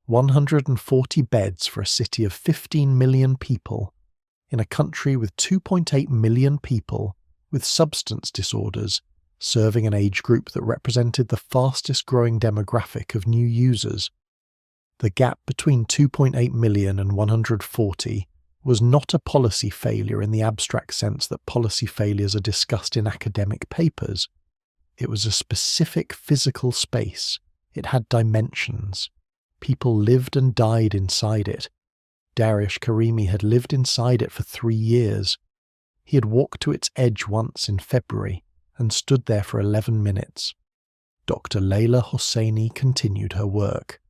140 beds for a city of 15 million people, in a country with 2.8 million people with substance disorders, serving an age group that represented the fastest growing demographic of new users. The gap between 2.8 million and 140 was not a policy failure in the abstract sense that policy failures are discussed in academic papers. It was a specific physical space. It had dimensions. People lived and died inside it. Dariush Karimi had lived inside it for 3 years. He had walked to its edge once in February and stood there for 11 minutes. Dr. Layla Hosseini continued her work.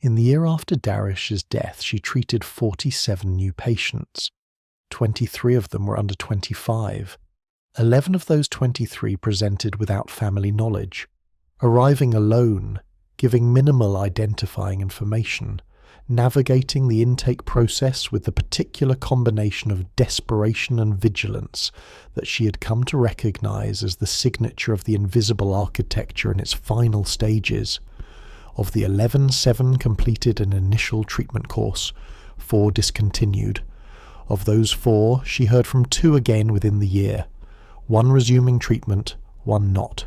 In the year after Dariush's death, she treated 47 new patients. 23 of them were under 25. 11 of those 23 presented without family knowledge, arriving alone, giving minimal identifying information, navigating the intake process with the particular combination of desperation and vigilance that she had come to recognize as the signature of the invisible architecture in its final stages. Of the 7 completed an initial treatment course, 4 discontinued. Of those 4, she heard from 2 again within the year, 1 resuming treatment, 1 not.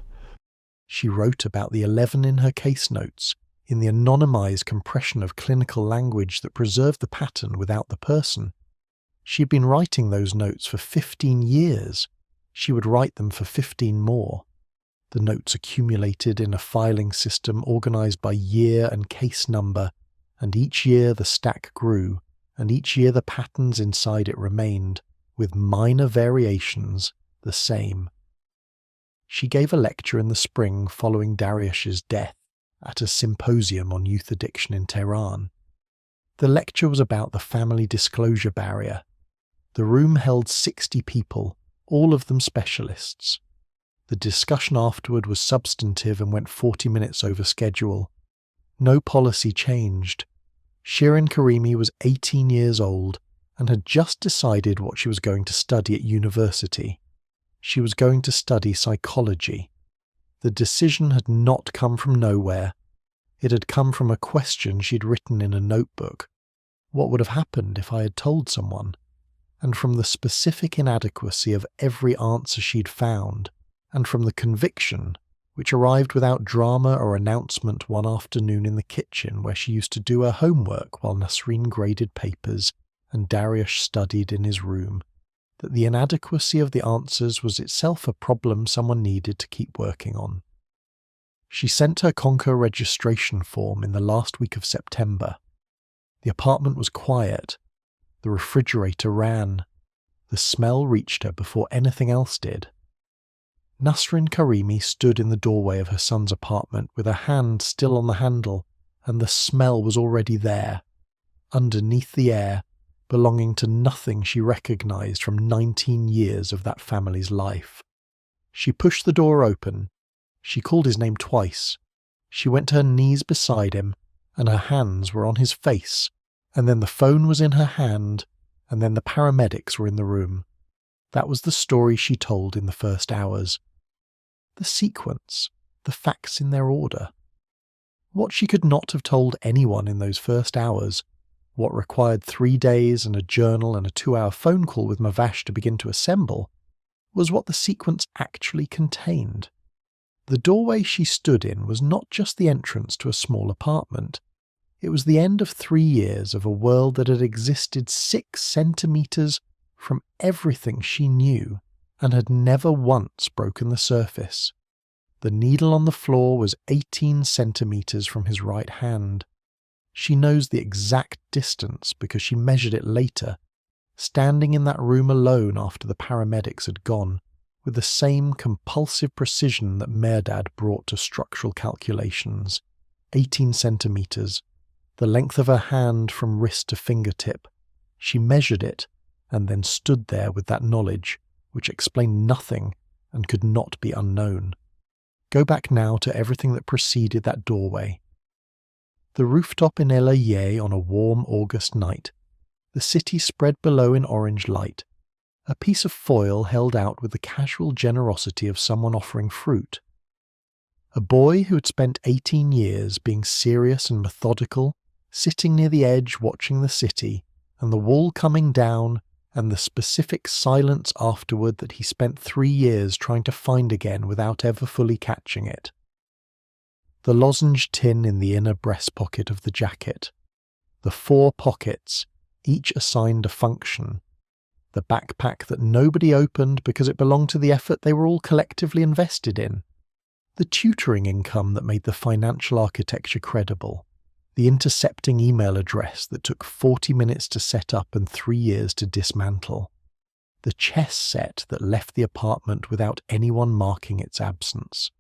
She wrote about the 11 in her case notes, in the anonymized compression of clinical language that preserved the pattern without the person. She had been writing those notes for 15 years. She would write them for 15 more. The notes accumulated in a filing system organized by year and case number, and each year the stack grew, and each year the patterns inside it remained, with minor variations, the same. She gave a lecture in the spring following Dariush's death at a symposium on youth addiction in Tehran. The lecture was about the family disclosure barrier. The room held 60 people, all of them specialists. The discussion afterward was substantive and went 40 minutes over schedule. No policy changed. Shirin Karimi was 18 years old and had just decided what she was going to study at university. She was going to study psychology. The decision had not come from nowhere. It had come from a question she'd written in a notebook. What would have happened if I had told someone? And from the specific inadequacy of every answer she'd found, and from the conviction, which arrived without drama or announcement one afternoon in the kitchen where she used to do her homework while Nasreen graded papers and Dariush studied in his room, that the inadequacy of the answers was itself a problem someone needed to keep working on. She sent her Concur registration form in the last week of September. The apartment was quiet. The refrigerator ran. The smell reached her before anything else did. Nasrin Karimi stood in the doorway of her son's apartment with her hand still on the handle, and the smell was already there, underneath the air, belonging to nothing she recognized from 19 years of that family's life. She pushed the door open. She called his name twice. She went to her knees beside him, and her hands were on his face, and then the phone was in her hand, and then the paramedics were in the room. That was the story she told in the first hours. The sequence, the facts in their order. What she could not have told anyone in those first hours, what required 3 days and a journal and a 2-hour phone call with Mavash to begin to assemble, was what the sequence actually contained. The doorway she stood in was not just the entrance to a small apartment. It was the end of 3 years of a world that had existed 6 centimetres from everything she knew and had never once broken the surface. The needle on the floor was 18 centimetres from his right hand. She knows the exact distance because she measured it later, standing in that room alone after the paramedics had gone, with the same compulsive precision that Mehrdad brought to structural calculations. 18 centimetres, the length of her hand from wrist to fingertip. She measured it, and then stood there with that knowledge, which explained nothing and could not be unknown. Go back now to everything that preceded that doorway. The rooftop in El Ayeh on a warm August night. The city spread below in orange light. A piece of foil held out with the casual generosity of someone offering fruit. A boy who had spent 18 years being serious and methodical, sitting near the edge watching the city, and the wall coming down, and the specific silence afterward that he spent 3 years trying to find again without ever fully catching it. The lozenge tin in the inner breast pocket of the jacket. The 4 pockets, each assigned a function. The backpack that nobody opened because it belonged to the effort they were all collectively invested in. The tutoring income that made the financial architecture credible. The intercepting email address that took 40 minutes to set up and 3 years to dismantle. The chess set that left the apartment without anyone marking its absence.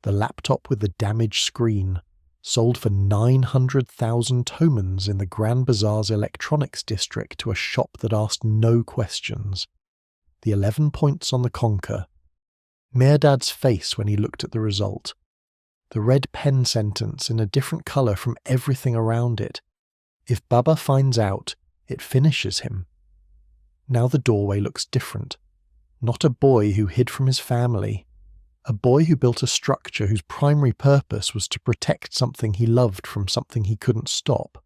The laptop with the damaged screen, sold for 900,000 tomans in the Grand Bazaar's electronics district to a shop that asked no questions. The 11 points on the Concur. Mehrdad's face when he looked at the result. The red pen sentence in a different colour from everything around it. If Baba finds out, it finishes him. Now the doorway looks different. Not a boy who hid from his family. A boy who built a structure whose primary purpose was to protect something he loved from something he couldn't stop.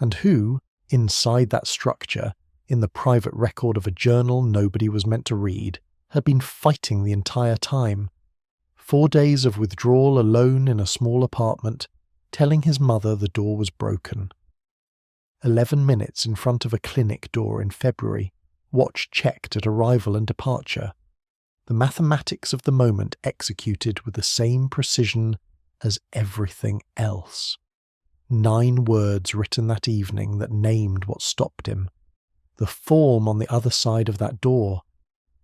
And who, inside that structure, in the private record of a journal nobody was meant to read, had been fighting the entire time. 4 days of withdrawal alone in a small apartment, telling his mother the door was broken. 11 minutes in front of a clinic door in February, watch checked at arrival and departure. The mathematics of the moment executed with the same precision as everything else. 9 words written that evening that named what stopped him. The form on the other side of that door.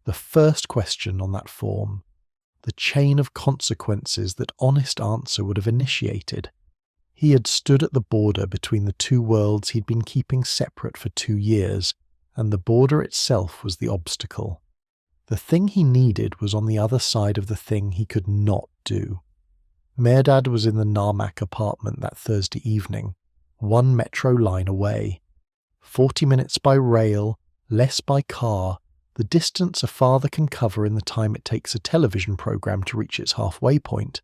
The first question on that form. The chain of consequences that honest answer would have initiated. He had stood at the border between the 2 worlds he'd been keeping separate for 2 years, and the border itself was the obstacle. The thing he needed was on the other side of the thing he could not do. Mehrdad was in the Narmak apartment that Thursday evening, 1 metro line away. 40 minutes by rail, less by car, the distance a father can cover in the time it takes a television program to reach its halfway point.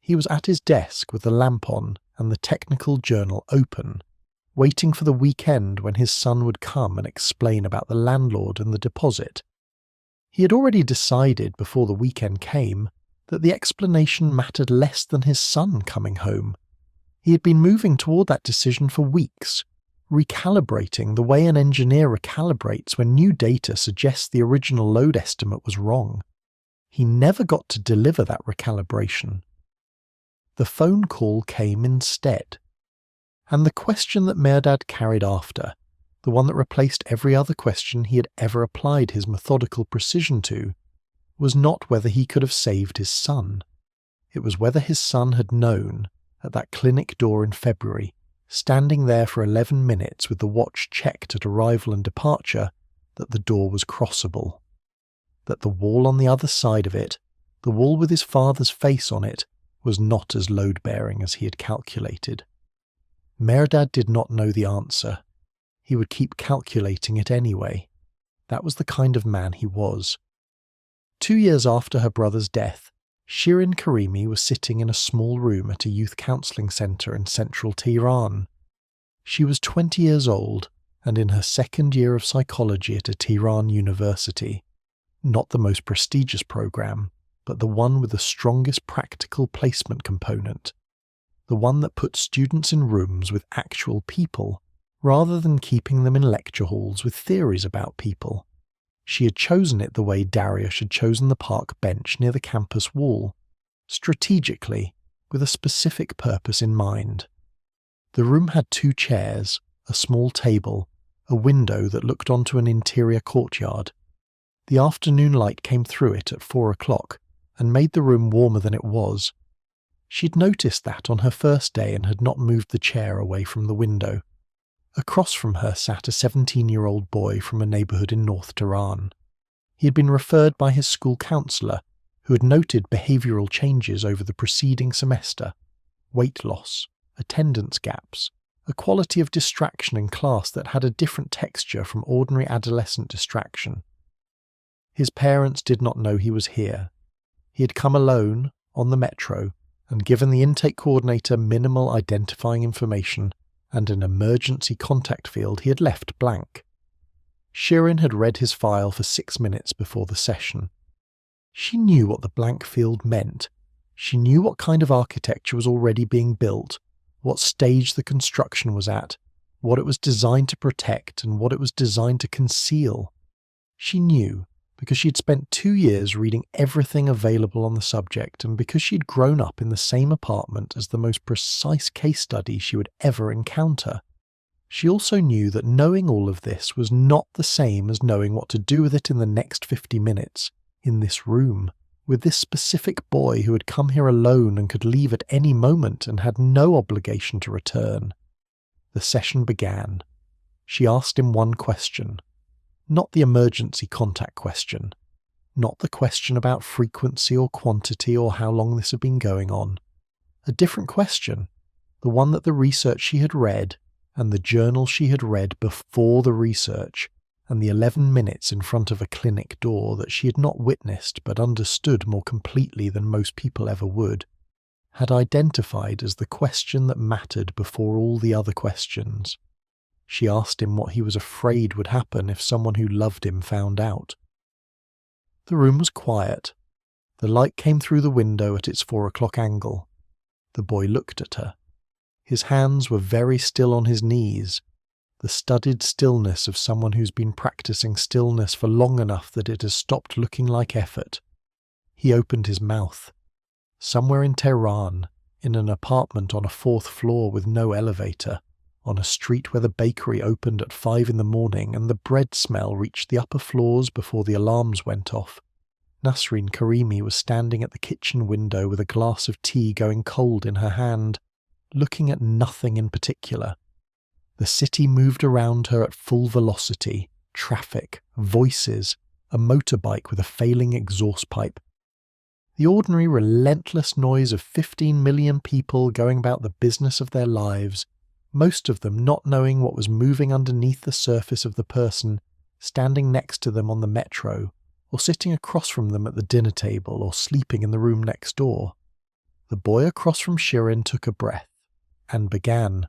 He was at his desk with the lamp on and the technical journal open, waiting for the weekend when his son would come and explain about the landlord and the deposit. He had already decided before the weekend came that the explanation mattered less than his son coming home. He had been moving toward that decision for weeks, recalibrating the way an engineer recalibrates when new data suggests the original load estimate was wrong. He never got to deliver that recalibration. The phone call came instead. And the question that Mehrdad carried after, the one that replaced every other question he had ever applied his methodical precision to, was not whether he could have saved his son. It was whether his son had known, at that clinic door in February, standing there for 11 minutes with the watch checked at arrival and departure, that the door was crossable. That the wall on the other side of it, the wall with his father's face on it, was not as load-bearing as he had calculated. Mehrdad did not know the answer. He would keep calculating it anyway. That was the kind of man he was. 2 years after her brother's death, Shirin Karimi was sitting in a small room at a youth counselling centre in central Tehran. She was 20 years old and in her second year of psychology at a Tehran university. Not the most prestigious programme, but the one with the strongest practical placement component. The one that put students in rooms with actual people, rather than keeping them in lecture halls with theories about people. She had chosen it the way Dariush had chosen the park bench near the campus wall, strategically, with a specific purpose in mind. The room had 2 chairs, a small table, a window that looked onto an interior courtyard. The afternoon light came through it at 4 o'clock and made the room warmer than it was. She'd noticed that on her first day and had not moved the chair away from the window. Across from her sat a 17-year-old boy from a neighbourhood in North Tehran. He had been referred by his school counsellor, who had noted behavioural changes over the preceding semester, weight loss, attendance gaps, a quality of distraction in class that had a different texture from ordinary adolescent distraction. His parents did not know he was here. He had come alone, on the metro, and given the intake coordinator minimal identifying information and an emergency contact field he had left blank. Shirin had read his file for 6 minutes before the session. She knew what the blank field meant. She knew what kind of architecture was already being built, what stage the construction was at, what it was designed to protect and what it was designed to conceal. She knew, because she'd spent 2 years reading everything available on the subject and because she'd grown up in the same apartment as the most precise case study she would ever encounter. She also knew that knowing all of this was not the same as knowing what to do with it in the next 50 minutes, in this room, with this specific boy who had come here alone and could leave at any moment and had no obligation to return. The session began. She asked him one question. Not the emergency contact question. Not the question about frequency or quantity or how long this had been going on. A different question. The one that the research she had read, and the journal she had read before the research, and the 11 minutes in front of a clinic door that she had not witnessed but understood more completely than most people ever would, had identified as the question that mattered before all the other questions. She asked him what he was afraid would happen if someone who loved him found out. The room was quiet. The light came through the window at its 4 o'clock angle. The boy looked at her. His hands were very still on his knees, the studied stillness of someone who's been practicing stillness for long enough that it has stopped looking like effort. He opened his mouth. Somewhere in Tehran, in an apartment on a 4th floor with no elevator, on a street where the bakery opened at 5 in the morning and the bread smell reached the upper floors before the alarms went off, Nasreen Karimi was standing at the kitchen window with a glass of tea going cold in her hand, looking at nothing in particular. The city moved around her at full velocity, traffic, voices, a motorbike with a failing exhaust pipe. The ordinary relentless noise of 15 million people going about the business of their lives, most of them not knowing what was moving underneath the surface of the person standing next to them on the metro, or sitting across from them at the dinner table, or sleeping in the room next door. The boy across from Shirin took a breath, and began.